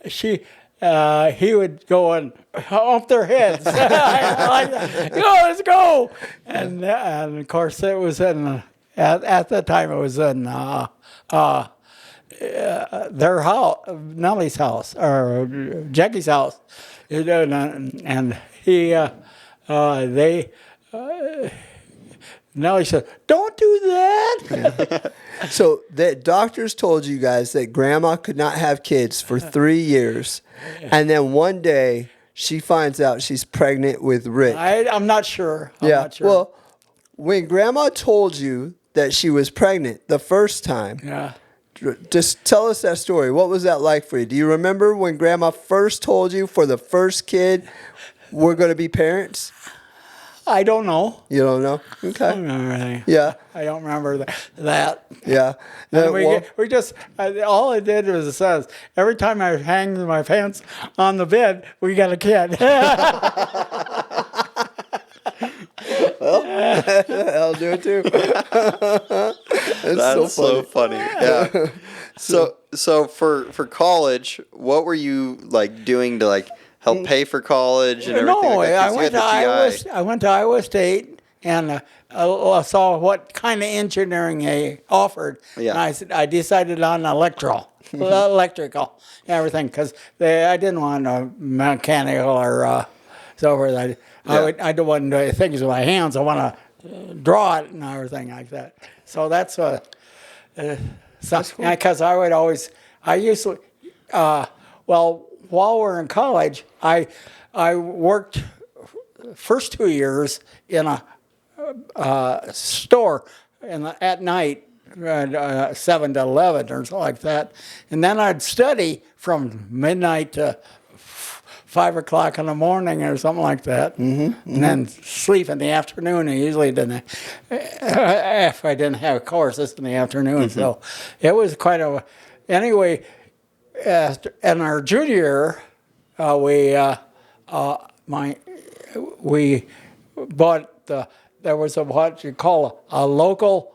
he would go and hump their heads. Let's go. And of course, it was at that time, it was in their house, Nellie's house, or Jackie's house. And Nellie said, "Don't do that." So the doctors told you guys that grandma could not have kids for 3 years. And then one day she finds out she's pregnant with Rick. I'm not sure. I'm not sure. Well, when grandma told you that she was pregnant the first time, just tell us that story. What was that like for you? Do you remember when grandma first told you for the first kid, we're going to be parents? I don't know. You don't know? Okay. I don't remember anything. Yeah. I don't remember that. Yeah. We just, all I did was it says, every time I hang my pants on the bed, we got a kid. I'll do it too. That's so funny. Yeah. So for college, what were you like doing to like help pay for college and everything? No, like that? 'Cause I went to Iowa State and I saw what kind of engineering they offered. Yeah. And I decided on electrical, everything, because I didn't want a mechanical or so forth. I don't want to do things with my hands. I want to draw it and everything like that. So that's because I used to, while we're in college, I worked first 2 years in a store at night, 7 to 11 or something like that, and then I'd study from midnight to 5 o'clock in the morning or something like that, and then sleep in the afternoon. I usually didn't, if I didn't have courses in the afternoon. So it was quite a. Anyway, in our junior year, we bought there was what you call a local.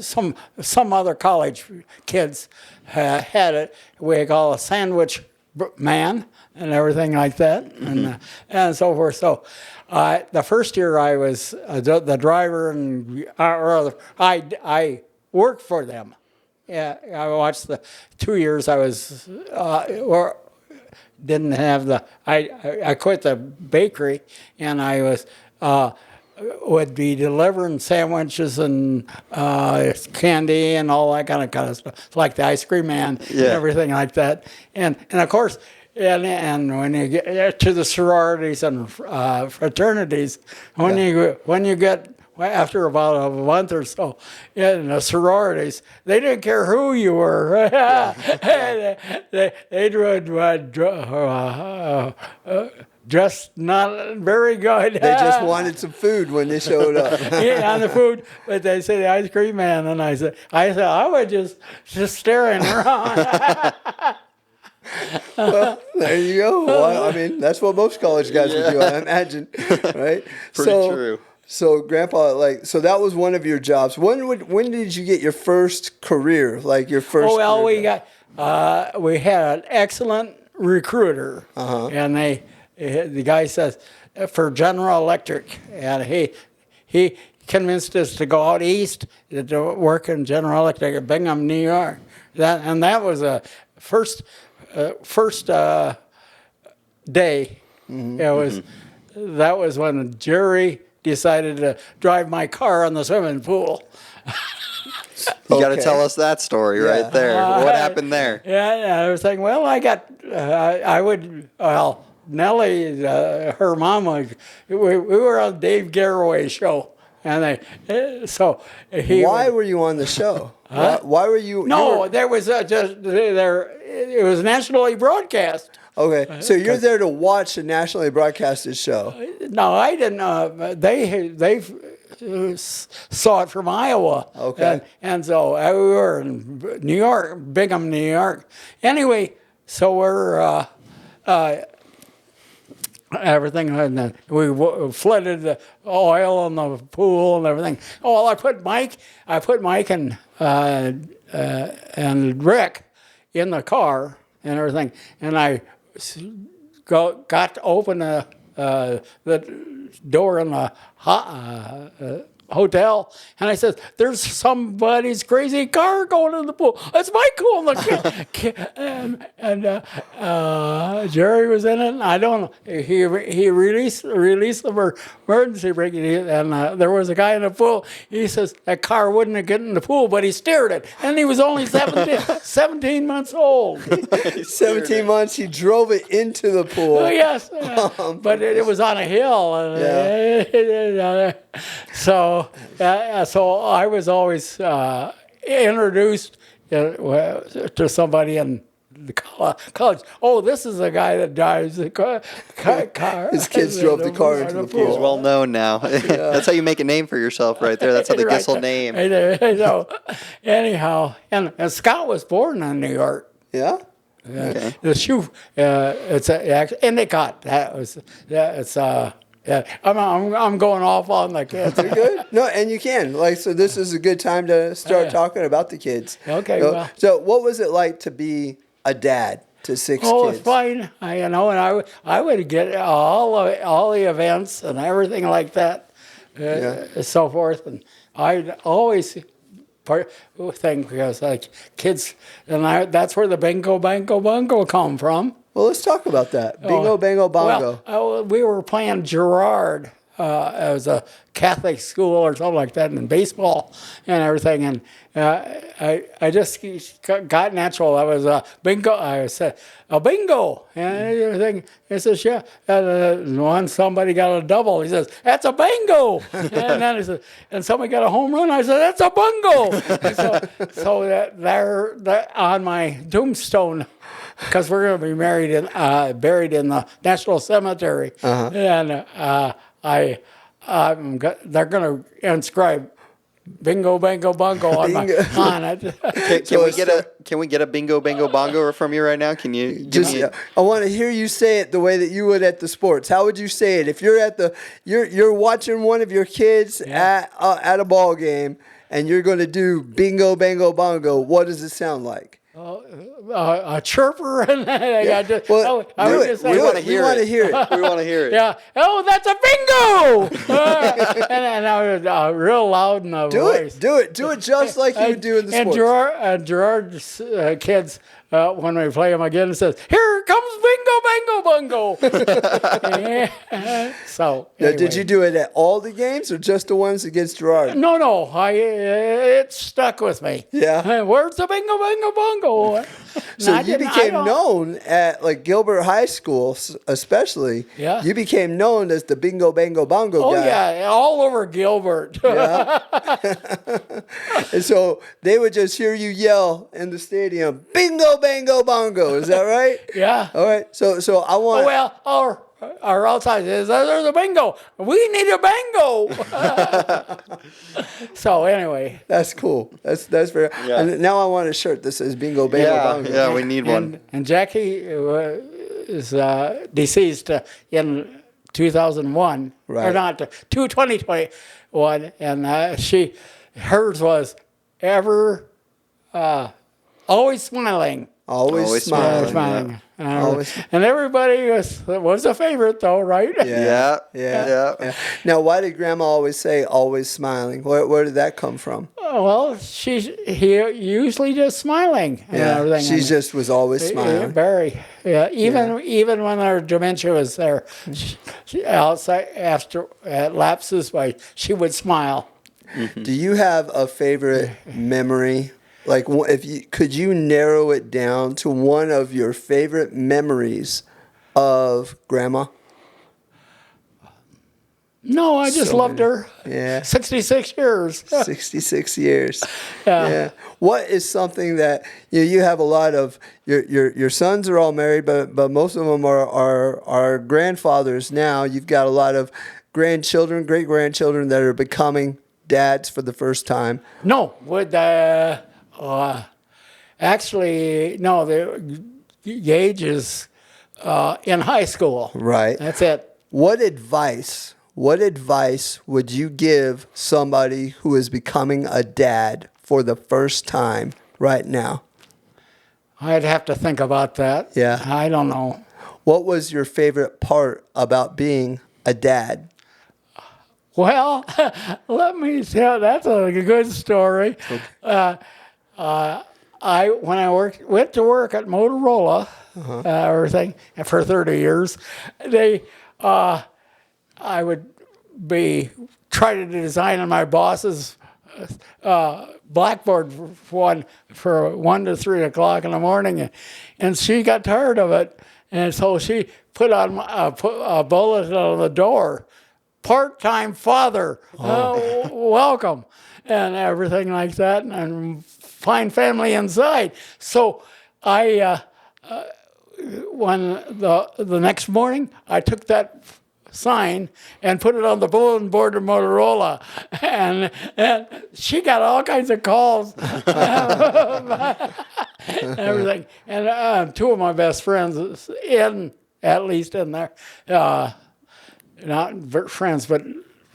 Some other college kids had it. We call a sandwich man and everything like that, and so forth. So, the first year I was the driver, and I worked for them. Yeah, I watched the 2 years I was didn't have the. I quit the bakery, and I was. Would be delivering sandwiches and candy and all that kind of stuff, like the ice cream man and everything like that. And of course, and when you get to the sororities and fraternities, when you get after about a month or so in the sororities, they didn't care who you were. They would dressed not very good. They just wanted some food when they showed up. Yeah, on the food, but they say the ice cream man, and I said I was just staring around. Well, there you go. Well, I mean, that's what most college guys would do, I imagine, right? Pretty true. So, Grandpa, so that was one of your jobs. When did you get your first career? Like your first? Oh well, we had an excellent recruiter, and the guy says for General Electric, and he convinced us to go out east to work in General Electric at Bingham, New York. That was a first day. That was when Jerry decided to drive my car on the swimming pool. You got to tell us that story right there. What happened there? Yeah, I was saying, well, Nellie, her mom, we were on Dave Garraway's show, and Why were you on the show? Huh? Why were you? No, there was it was nationally broadcast. Okay, so you're there to watch the nationally broadcasted show. No, I didn't. They saw it from Iowa. Okay, and so we were in New York, Bingham, New York. Anyway, so we're. Everything, and we flooded the oil in the pool and everything. Oh, well, I put Mike and Rick in the car and everything, and I got to open the door in the hotel, and I said, "There's somebody's crazy car going in the pool. It's Michael." And Jerry was in it. And I don't know. He released the emergency brake, and there was a guy in the pool. He says that car wouldn't have gotten in the pool, but he steered it, and he was only 17 months old. 17 months. He drove it into the pool. Oh, yes, but it was on a hill. So I was always introduced to somebody in the college. Oh, this is a guy that drives the car. His kids drove the car into the pool. He's well known now. That's how you make a name for yourself right there. That's how the Gissel name. So, anyhow, and Scott was born in New York. Yeah? Okay. The shoe, it's Endicott. Yeah, I'm going off on the kids. You're good. No, and you can. So this is a good time to start talking about the kids. Okay, so what was it like to be a dad to 6 kids? Oh, it's fine. And I would get all the events and everything like that, and so forth. And I'd always think, because like kids, and that's where the Bingo Bango Bongo come from. Well, let's talk about that. Bingo, bango, bongo. Well, we were playing Girard. It was a Catholic school or something like that, in baseball and everything. And I just got natural. I was a bingo. I said a bingo and everything. He says, yeah. And when somebody got a double, he says, that's a bingo. And then he said, and somebody got a home run. I said, that's a bungo. So that on my tombstone, because we're going to be buried in the National Cemetery, and they're going to inscribe "Bingo Bango Bongo" on it. Can we get a Bingo Bango Bongo from you right now? Can you I want to hear you say it the way that you would at the sports. How would you say it if you're at you're watching one of your kids at a ball game and you're going to do "Bingo Bango Bongo"? What does it sound like? A chirper, and we want to hear it. We want to hear it. Yeah. Oh, that's a bingo! and I was real loud in the voice. Do it just like you would do in the sports. And Gerard's kids, when we play them again, says, "Here comes bingo, bango, bongo. So, Now, anyway. did you do it at all the games or just the ones against Gerard? No. It stuck with me. Yeah. Where's the bingo, bango, bongo? So you became known at like Gilbert High School, especially. Yeah. You became known as the Bingo Bango Bongo Oh, guy. yeah, all over Gilbert. Yeah. And so they would just hear you yell in the stadium, "Bingo Bango Bongo." Is that right? Yeah. All right. So I want. Oh, well, our outside says, there's a bingo. We need a bango. So anyway. That's cool. That's very. Yeah. And now I want a shirt that says Bingo Bango Bongo. Yeah, we need one. And Jackie is deceased in 2001, Right. or not 2021, and hers was ever always smiling. Always smiling. Smiling. Always. And everybody was a favorite, though, right? Yeah. Now, why did Grandma always say "always smiling"? Where did that come from? Well, he usually just smiling and everything. She just was always smiling. Very. Yeah. Even when our dementia was there, she outside after at lapses by, she would smile. Do you have a favorite memory? Like, could you narrow it down to one of your favorite memories of Grandma? No, I just loved her. Yeah. 66 years. 66 years. Yeah. What is something that you have a lot of your sons are all married, but most of them are grandfathers now. You've got a lot of grandchildren, great grandchildren that are becoming dads for the first time. No, actually, no. The Gage is in high school. Right. That's it. What advice would you give somebody who is becoming a dad for the first time right now? I'd have to think about that. Yeah. I don't know. What was your favorite part about being a dad? Well, let me tell. That's a good story. When I went to work at Motorola, everything, and for 30 years, I would try to design on my boss's blackboard for 1 to 3 o'clock in the morning, and she got tired of it, and so she put on a bulletin on the door, "Part-time father, welcome," and everything like that, and find family inside. So when the next morning, I took that sign and put it on the bulletin board of Motorola, and she got all kinds of calls, everything. And two of my best friends, at least in there, not friends, but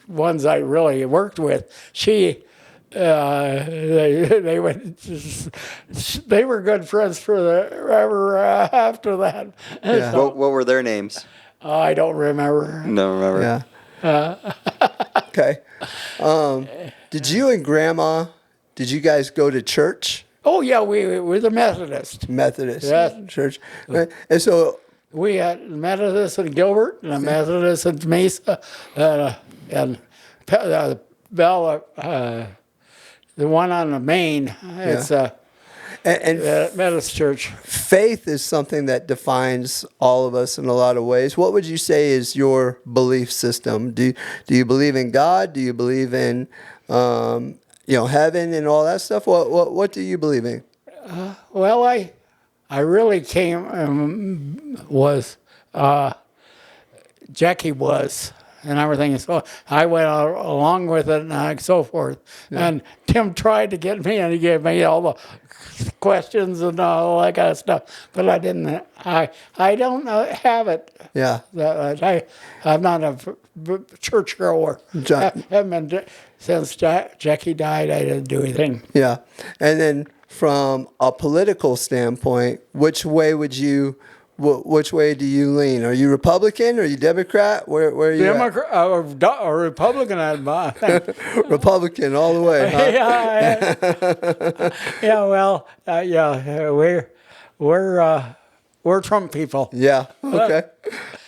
ones I really worked with. They were good friends forever after that. Yeah. What were their names? I don't remember. No, remember. Yeah. Okay. Did you and Grandma, did you guys go to church? Oh yeah, we're the Methodist. Methodist Yeah. church. Right. And so We had Methodist in Gilbert and a Methodist in Mesa, and Bella, the one on the main. It's and Methodist church. faith is something that defines all of us in a lot of ways. What would you say is your belief system? Do you believe in God? Do you believe in heaven and all that stuff? What do you believe in? Well, I really Jackie was, and everything. So I went along with it and so forth. Yeah. And Tim tried to get me, and he gave me all the questions and all that kind of stuff. But I didn't. I don't have it. Yeah. I'm not a church goer. I haven't been since Jackie died. I didn't do anything. Yeah, and then from a political standpoint, which way do you lean? Are you Republican? Are you Democrat? Where are you? Democrat or Republican? I think. Republican all the way. Huh? Yeah. Yeah. Well. Yeah. We're We're Trump people. Yeah. Okay.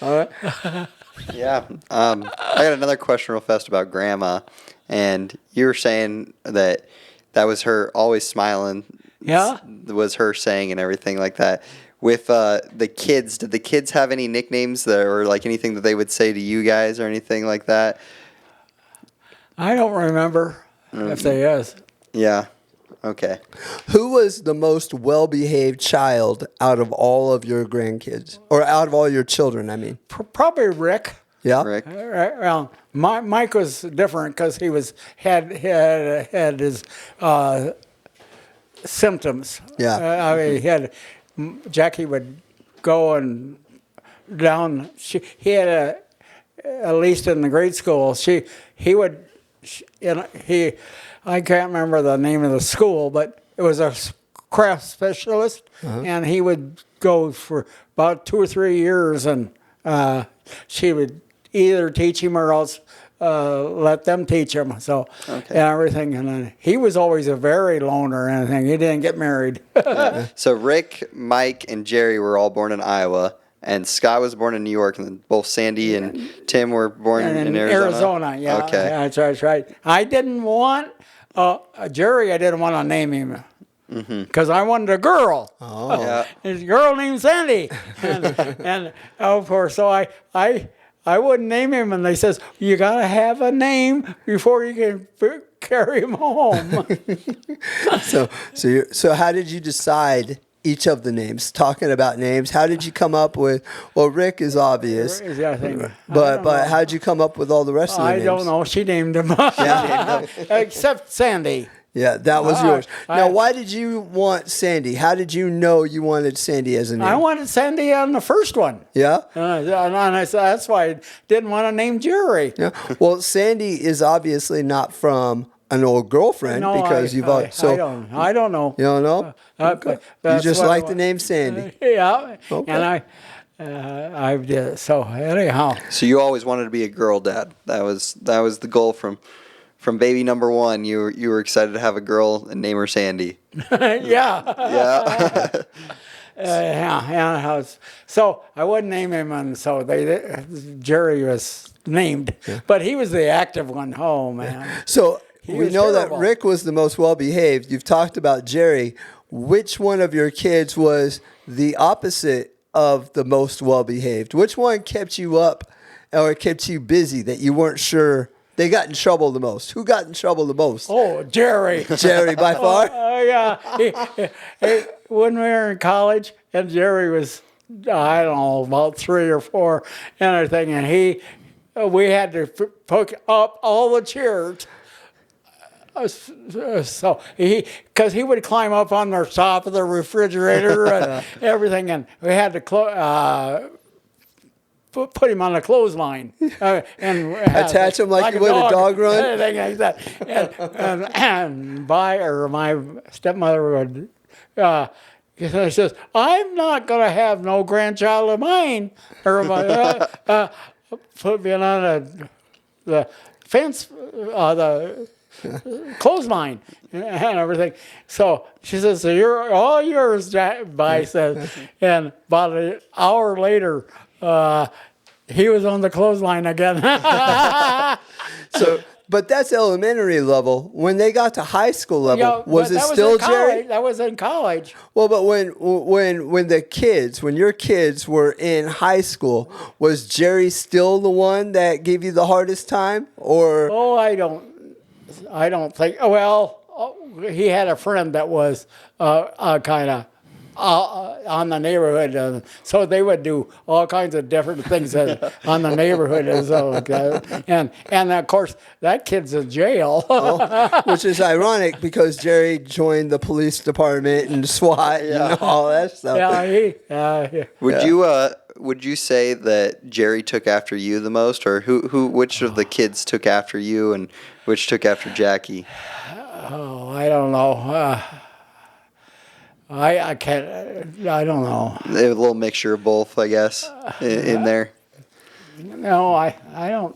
All right. Yeah. I got another question real fast about Grandma, and you were saying that was her always smiling. Yeah. Was her saying and everything like that. With the kids, did the kids have any nicknames that, or like anything that they would say to you guys or anything like that? I don't remember if they is. Yeah. Okay. Who was the most well-behaved child out of all of your grandkids, or out of all your children? I mean, Probably Rick. yeah. Rick. Well, Mike was different because he had his symptoms. Yeah. I mean, he had Jackie would go and down. He had at least in the grade school. I can't remember the name of the school, but it was a craft specialist, and he would go for about 2 or 3 years, and she would either teach him or else let them teach him. So and everything, and then he was always a very loner and everything. He didn't get married. So Rick, Mike, and Jerry were all born in Iowa, and Scott was born in New York, and then both Sandy and Tim were born in Arizona. Yeah, Okay. yeah, that's right. I didn't want Jerry. I didn't want to name him because I wanted a girl. Oh. Yeah. There's a girl named Sandy, and of course, so I wouldn't name him, and they says you gotta have a name before you can carry him home. So how did you decide each of the names? Talking about names, how did you come up with? Well, Rick is obvious, Yeah, I think. but how did you come up with all the rest of the names? I don't know. She named him. Except Sandy. Yeah, that was yours. I- Now, why did you want Sandy? How did you know you wanted Sandy as a name? I wanted Sandy on the first one. Yeah? And I said, that's why I didn't want to name Jerry. Yeah. Well, Sandy is obviously not from an old girlfriend No, because I don't know. You don't know? Okay. You That's just what like I the name Sandy. Yeah. Okay. And I did. So anyhow. So you always wanted to be a girl dad. That was the goal from baby number one. You were excited to have a girl and name her Sandy. Yeah. Yeah. Yeah. So I wouldn't name him, and so Jerry was named, but he was the active one. Oh man. So we was know terrible. that Rick was the most well-behaved. You've talked about Jerry. Which one of your kids was the opposite of the most well-behaved? Which one kept you up or kept you busy that you weren't sure they got in trouble the most? Who got in trouble the most? Oh, Jerry. Jerry by far? Oh yeah. When we were in college, and Jerry was, I don't know, about 3 or 4 and everything, and we had to pick up all the chairs. So because he would climb up on the top of the refrigerator and everything, and we had to put him on a clothesline and Attach him like you would a dog run? anything like that. And my stepmother would. He says, "I'm not going to have no grandchild of mine," or put me on the fence, the clothesline and everything. So she says, "So you're all yours," Vi says. And about an hour later, he was on the clothesline again. So, but that's elementary level. When they got to high school level, Yeah, was but it that still in college. Jerry? That was in college. Well, but when your kids were in high school, was Jerry still the one that gave you the hardest time, or? Oh, I don't think. Well, he had a friend that was kind of on the neighborhood, so they would do all kinds of different things on the neighborhood and so like that. And of course that kid's in jail. Which is ironic because Jerry joined the police department and SWAT and all that stuff. Yeah, Would you say that Jerry took after you the most, or which of the kids took after you and which took after Jackie? Oh, I don't know. I can't. I don't know. They have a little mixture of both, I guess, in there. No, I don't.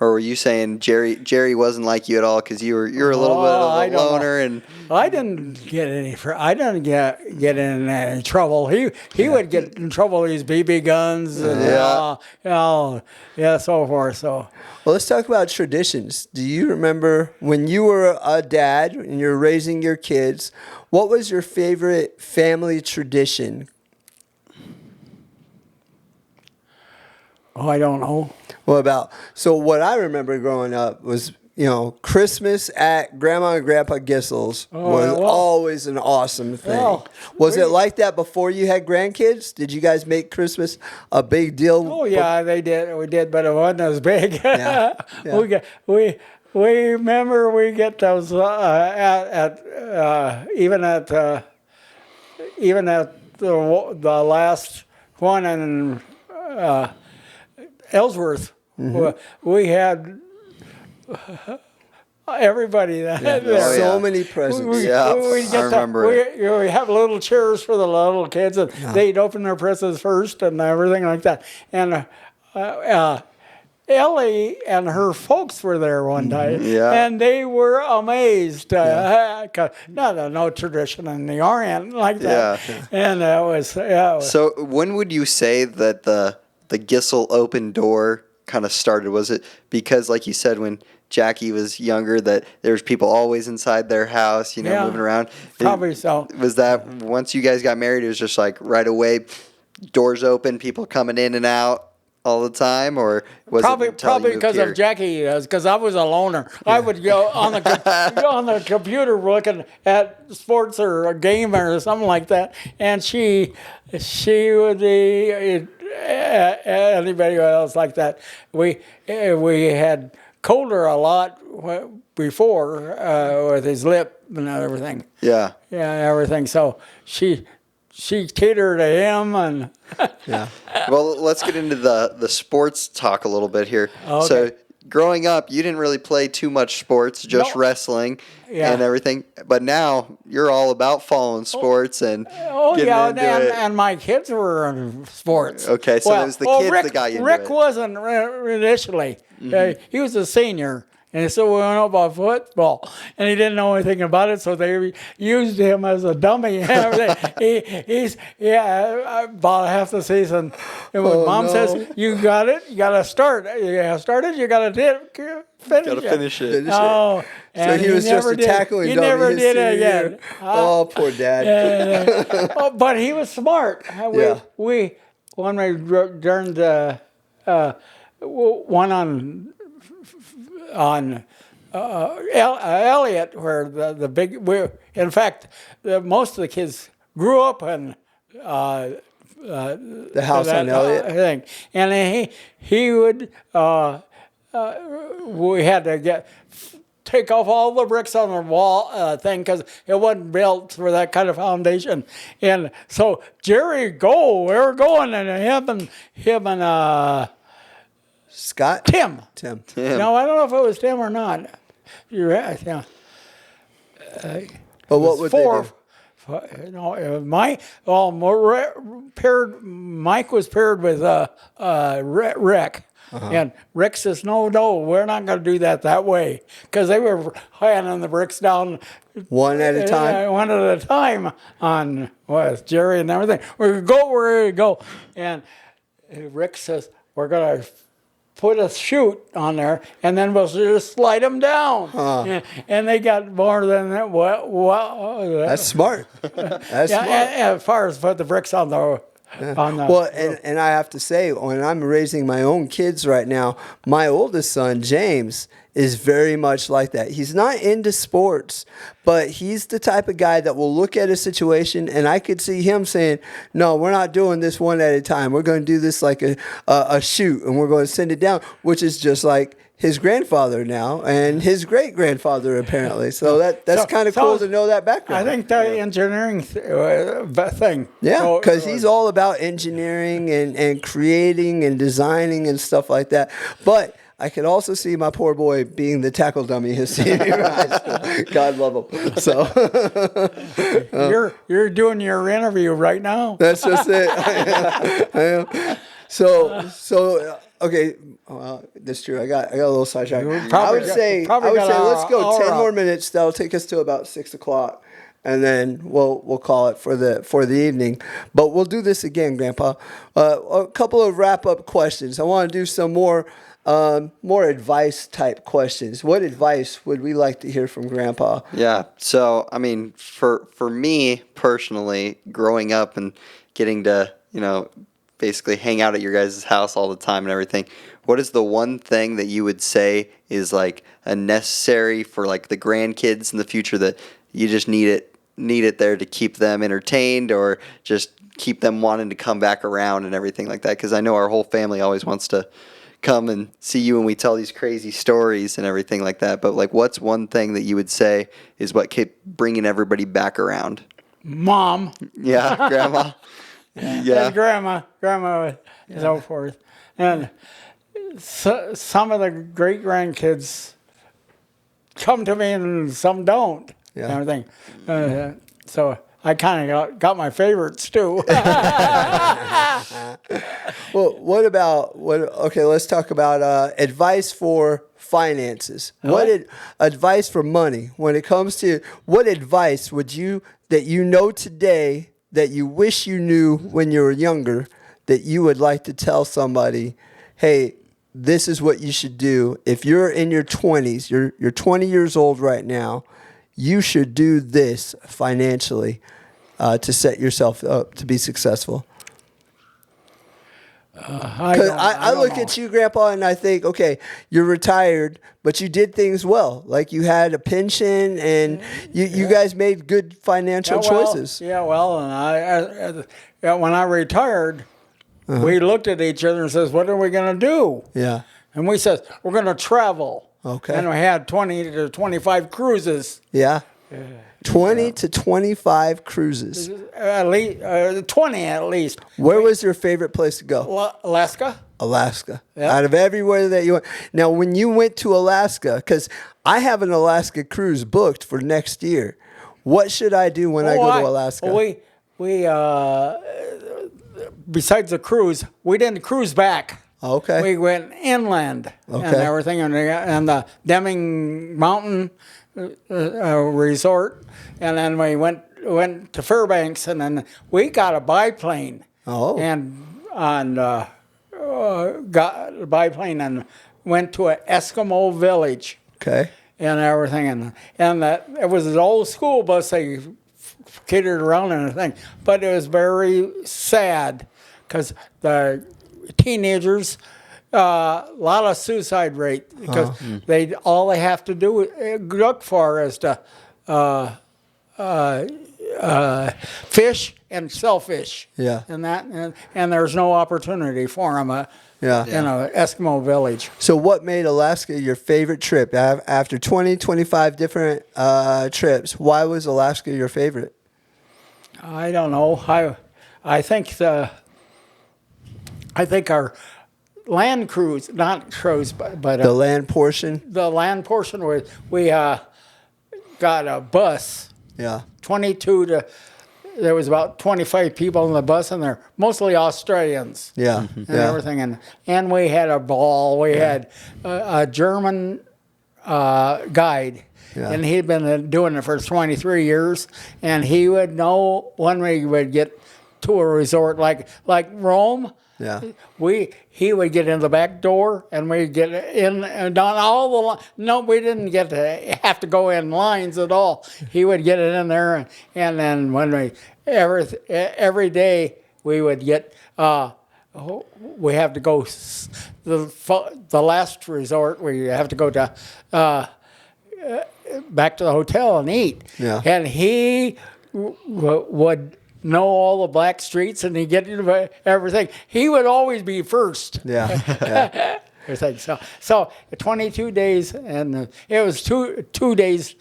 or were you saying Jerry wasn't like you at all because you're a little bit I of a don't know. loner and I didn't get I didn't get in any trouble. He would get in trouble with these BB guns and so forth. So Well, let's talk about traditions. Do you remember when you were a dad and you're raising your kids, what was your favorite family tradition? I don't know. So what I remember growing up was, Christmas at Grandma and Grandpa Gissel's was always an awesome thing. Was it like that before you had grandkids? Did you guys make Christmas a big deal? Oh yeah, they did. We did, but it wasn't as big. Yeah. We remember we get those even at the last one in Ellsworth. We had everybody there. So many presents. We remember it. We have little chairs for the little kids, and they'd open their presents first and everything like that. And Ellie and her folks were there one time, and they were amazed. No tradition in the Orient like that. And that was, So when would you say that the Gissel open door kind of started? Was it because, like you said, when Jackie was younger, that there's people always inside their house, moving around? Probably so. Was that once you guys got married, it was just like right away, doors open, people coming in and out all the time, or was probably it until you because moved of Jackie? Because I was a loner. I would go on the computer looking at sports or a game or something like that, and she would be anybody else like that. We had Colder a lot before with his lip and everything. Yeah, everything. So she catered to him and. Well, let's get into the sports talk a little bit here. Okay. So growing up, you didn't really play too much sports, just wrestling and everything. But now you're all about following sports and getting into it. And my kids were in sports. Okay, so it was the kids that got you into Rick it. wasn't initially. He was a senior. And so we went about football, and he didn't know anything about it, so they used him as a dummy. He's about half the season. And when Mom says, you got it, you got to start. You started, you got to finish it. Got to finish it. Oh, so he was just a tackling dummy. He never did it again. Oh, poor Dad. But he was smart. When we during the one on Elliott, where the big, in fact, most of the kids grew up in the house on Elliott thing, and he would we had to take off all the bricks on the wall thing because it wasn't built for that kind of foundation, and so Jerry, we were going, and him and Scott? Tim. No, I don't know if it was Tim or not. You're right. Yeah. But what would four? They do? Mike was paired with Rick. And Rick says, no, we're not going to do that way. Because they were handing the bricks down one at a time? One at a time on Jerry and everything. We're going to go. And Rick says, we're going to put a chute on there, and then we'll just slide them down. And they got more than that. That's smart. That's smart. As far as put the bricks on the... Well, and I have to say, when I'm raising my own kids right now, my oldest son, James, is very much like that. He's not into sports, but he's the type of guy that will look at a situation, and I could see him saying, no, we're not doing this one at a time. We're going to do this like a shoot, and we're going to send it down, which is just like his grandfather now and his great-grandfather, apparently. So that's kind of cool to know that background. I think the engineering thing. Yeah, because he's all about engineering and creating and designing and stuff like that. But I could also see my poor boy being the tackle dummy his senior year of high school. God love him. So you're doing your interview right now. That's just it. I am. So Okay, that's true. I got a little sidetracked. I Probably would got- say probably got let's go all 10 right. more minutes. That'll take us to about 6 o'clock, and then we'll call it for the evening. But we'll do this again, Grandpa. A couple of wrap up questions. I want to do some more advice type questions. What advice would we like to hear from Grandpa? Yeah. So, I mean, for me personally, growing up and getting to, basically hang out at your guys' house all the time and everything, what is the one thing that you would say is like a necessary for like the grandkids in the future that you just need it there to keep them entertained or just keep them wanting to come back around and everything like that? Because I know our whole family always wants to come and see you and we tell these crazy stories and everything like that. But like, what's one thing that you would say is what kept bringing everybody back around? Mom. Yeah, Grandma. Yeah. And grandma, and so forth. And some of the great grandkids come to me and some don't. Yeah. And everything. So I kind of got my favorites too. Well, okay, let's talk about advice for finances. Advice for money? When it comes to what advice would you know today that you wish you knew when you were younger that you would like to tell somebody, hey, this is what you should do. If you're in your 20s, you're 20 years old right now, you should do this financially to set yourself up to be successful. I look at you, Grandpa, and I think, okay, you're retired, but you did things well. Like you had a pension, and you guys made good financial choices. Yeah, well, and when I retired, we looked at each other and says, "What are we going to do?" Yeah. And we said, "We're going to travel." Okay. And we had 20 to 25 cruises. Yeah. 20 to 25 cruises. At least 20 at least. Where was your favorite place to go? Alaska. Alaska. Yep. Out of everywhere that you went. Now, when you went to Alaska, because I have an Alaska cruise booked for next year. What should I do when I go to Alaska? We besides the cruise, we didn't cruise back. Okay. We went inland and everything, and the Deming Mountain resort, and then we went to Fairbanks, and then we got a biplane. Oh. And got a biplane and went to an Eskimo village. Okay. And everything, and that it was an old school bus they catered around and everything, but it was very sad because the teenagers, a lot of suicide rate because all they have to do look for is to fish and sell fish. Yeah. And there's no opportunity for them. In an Eskimo village. So what made Alaska your favorite trip? After 20, 25 different trips, why was Alaska your favorite? I don't know. I think our land cruise, not cruise, but The land portion? the land portion where we got a bus, Yeah. 22 to. There was about 25 people on the bus, and they're mostly Australians. Yeah. And everything, and we had a ball. We had a German guide, and he'd been doing it for 23 years, and he would know when we would get to a resort like Rome. Yeah. He would get in the back door, and we'd get in and down all the no, we didn't get to have to go in lines at all. He would get it in there, and then when we every day we would get we have to go the last resort we have to go to back to the hotel and eat. Yeah. And he would know all the black streets, and he'd get into everything. He would always be first. Yeah. Everything. So 22 days, and it was two days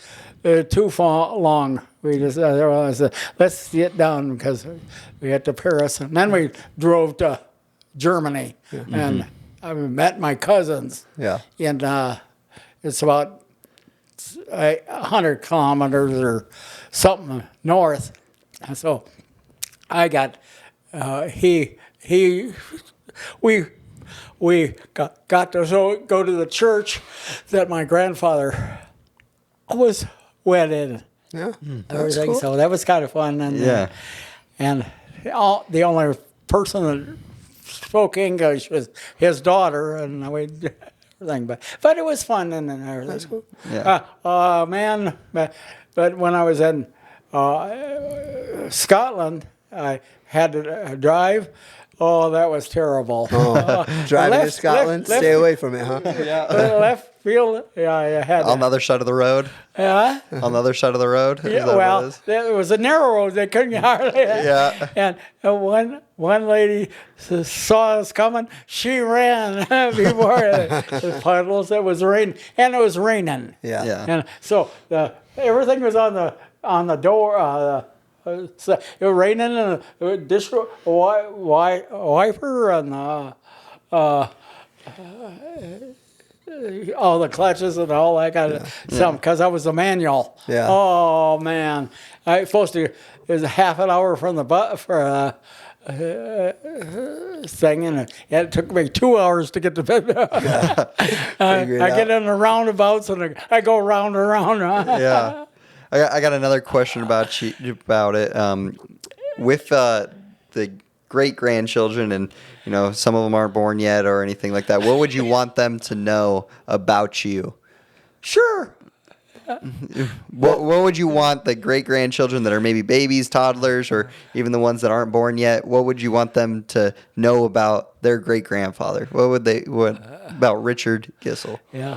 too long. We just let's get down because we had to Paris, and then we drove to Germany, and I met my cousins. Yeah. And it's about 100 kilometers or something north. And so I got we we got to go to the church that my grandfather was wed in. Yeah. Everything. Cool. So that was kind of fun. And the only person that spoke English was his daughter, and we everything. But it was fun and everything. That's cool. Yeah. Man, but when I was in Scotland, I had to drive. Oh, that was terrible. Driving to Scotland, stay away from it, huh? Left field, I had On the other side of the road. yeah. On the other side of the road. Is Yeah, that well, what it is? it was a narrow road. They couldn't hardly. Yeah. And one lady saw us coming. She ran before the puddles. It was raining, and it was raining. Yeah. Yeah. And so everything was on the door. So it was raining, and the dish wiper and all the clutches and all that kind of stuff, because I was a manual. Yeah. Oh man, I was supposed to. It was a half an hour from the for thing, and it took me 2 hours to get to bed. I get in the roundabouts and I go round and round. Yeah. I got another question about it. With the great grandchildren, and some of them aren't born yet or anything like that. What would you want them to know about you? Sure. What would you want the great grandchildren that are maybe babies, toddlers, or even the ones that aren't born yet? What would you want them to know about their great grandfather? What about Richard Gissel? Yeah.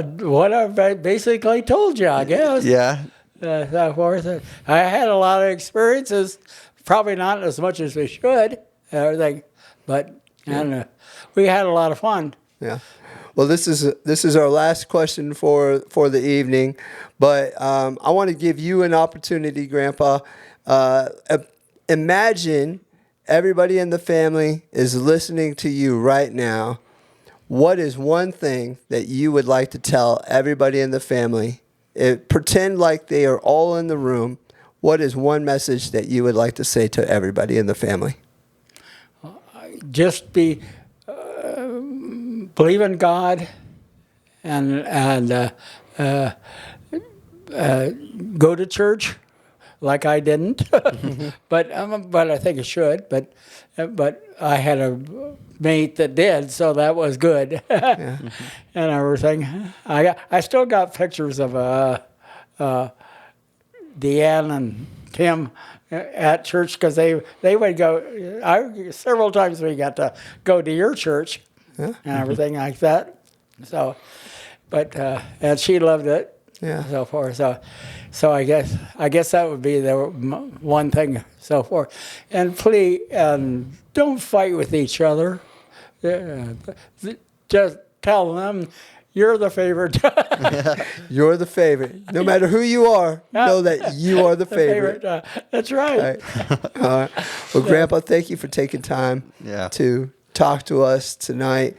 What I basically told you, I guess. Yeah. That forth. I had a lot of experiences, probably not as much as we should, everything, but we had a lot of fun. Yeah. Well, this is our last question for the evening, but I want to give you an opportunity, Grandpa. Imagine everybody in the family is listening to you right now. What is one thing that you would like to tell everybody in the family? Pretend like they are all in the room. What is one message that you would like to say to everybody in the family? Just believe in God, and go to church, like I didn't, but I think I should. But I had a mate that did, so that was good, and everything. I still got pictures of Deanne and Tim at church, because they would go. Several times we got to go to your church and everything like that. So, but and she loved it. Yeah. So forth. So I guess that would be the one thing. So forth. And please, don't fight with each other. Just tell them you're the favorite. You're the favorite. No matter who you are, know that you are the favorite. That's right. All right. All right. Well, Grandpa, thank you for taking time to talk to us tonight.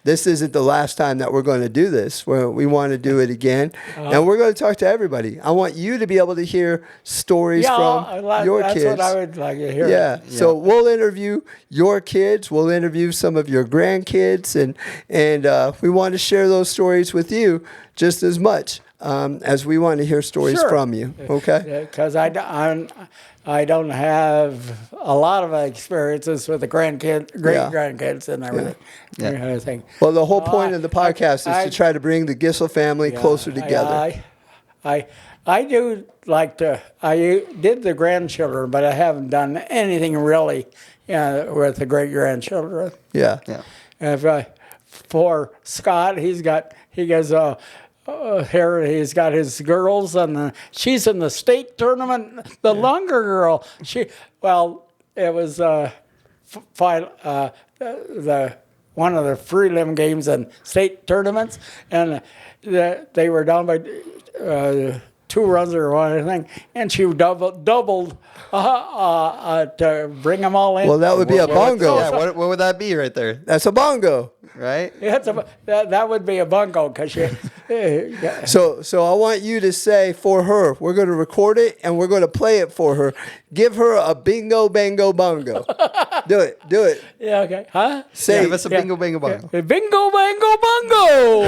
This isn't the last time that we're going to do this. We want to do it again. And we're going to talk to everybody. I want you to be able to hear stories from your kids. That's what I would like to hear. Yeah. So we'll interview your kids. We'll interview some of your grandkids. And we want to share those stories with you just as much as we want to hear stories from you. Okay? Because I don't have a lot of experiences with the great grandkids and everything. Well, the whole point of the podcast is to try to bring the Gissel family closer together. I do like to. I did the grandchildren, but I haven't done anything really with the great grandchildren. Yeah. For Scott, he goes. Here he's got his girls, and she's in the state tournament. The longer girl, it was one of the prelim games and state tournaments, and they were down by 2 runs or one thing, and she doubled to bring them all in. Well, that would be a bongo. Yeah, what would that be right there? That's a bongo. right? That would be a bungo because you. Yeah. So I want you to say for her, we're going to record it and we're going to play it for her. Give her a bingo, bango, bongo. Do it. Yeah. Okay. Huh? Say, Give us a bingo, bango, bongo. Bingo, bango, bongo.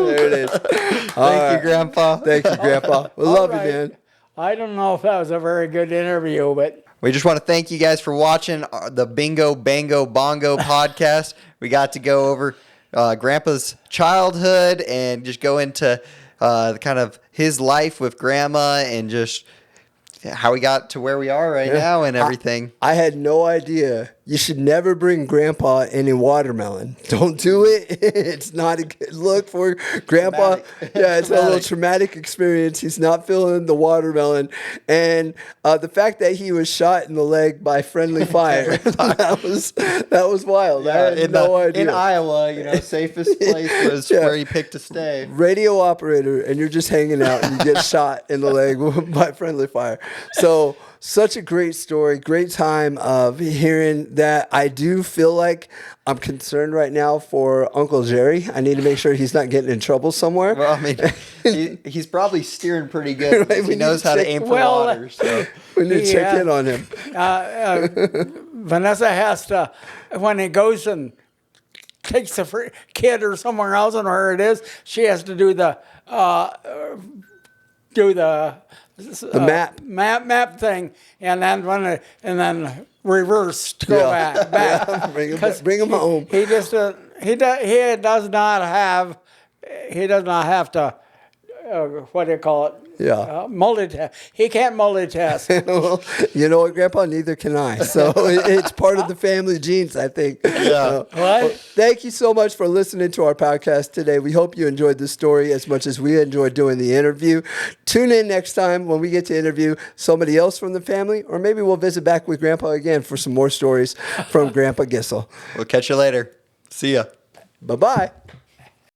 there it is. Thank you, Grandpa. Thank you, Grandpa. We love you, man. I don't know if that was a very good interview, but We just want to thank you guys for watching the Bingo Bango Bongo podcast. We got to go over Grandpa's childhood and just go into kind of his life with Grandma and just how we got to where we are right now and everything. I had no idea. You should never bring Grandpa any watermelon. Don't do it. It's not a good look for Grandpa. Traumatic. Yeah, it's a little traumatic experience. He's not feeling the watermelon. And the fact that he was shot in the leg by friendly fire, that was wild. I had no idea. In Iowa, safest place was where he picked to stay. Radio operator, and you're just hanging out and you get shot in the leg by friendly fire. So such a great story, great time of hearing that. I do feel like I'm concerned right now for Uncle Jerry. I need to make sure he's not getting in trouble somewhere. Well, I mean, he's probably steering pretty good. Right, He knows how to aim for water. So. We need to check in on him. Vanessa has to, when he goes and takes the kid or somewhere else and where it is, she has to do the map thing, and then reverse to go back. Bring him home. He just he does not have to what do you call it? Yeah. Multitask. He can't multitask. Well, you know what, Grandpa? Neither can I. So it's part of the family genes, I think. Yeah. Well, thank you so much for listening to our podcast today. We hope you enjoyed the story as much as we enjoyed doing the interview. Tune in next time when we get to interview somebody else from the family, or maybe we'll visit back with Grandpa again for some more stories from Grandpa Gissel. We'll catch you later. See ya. Bye-bye.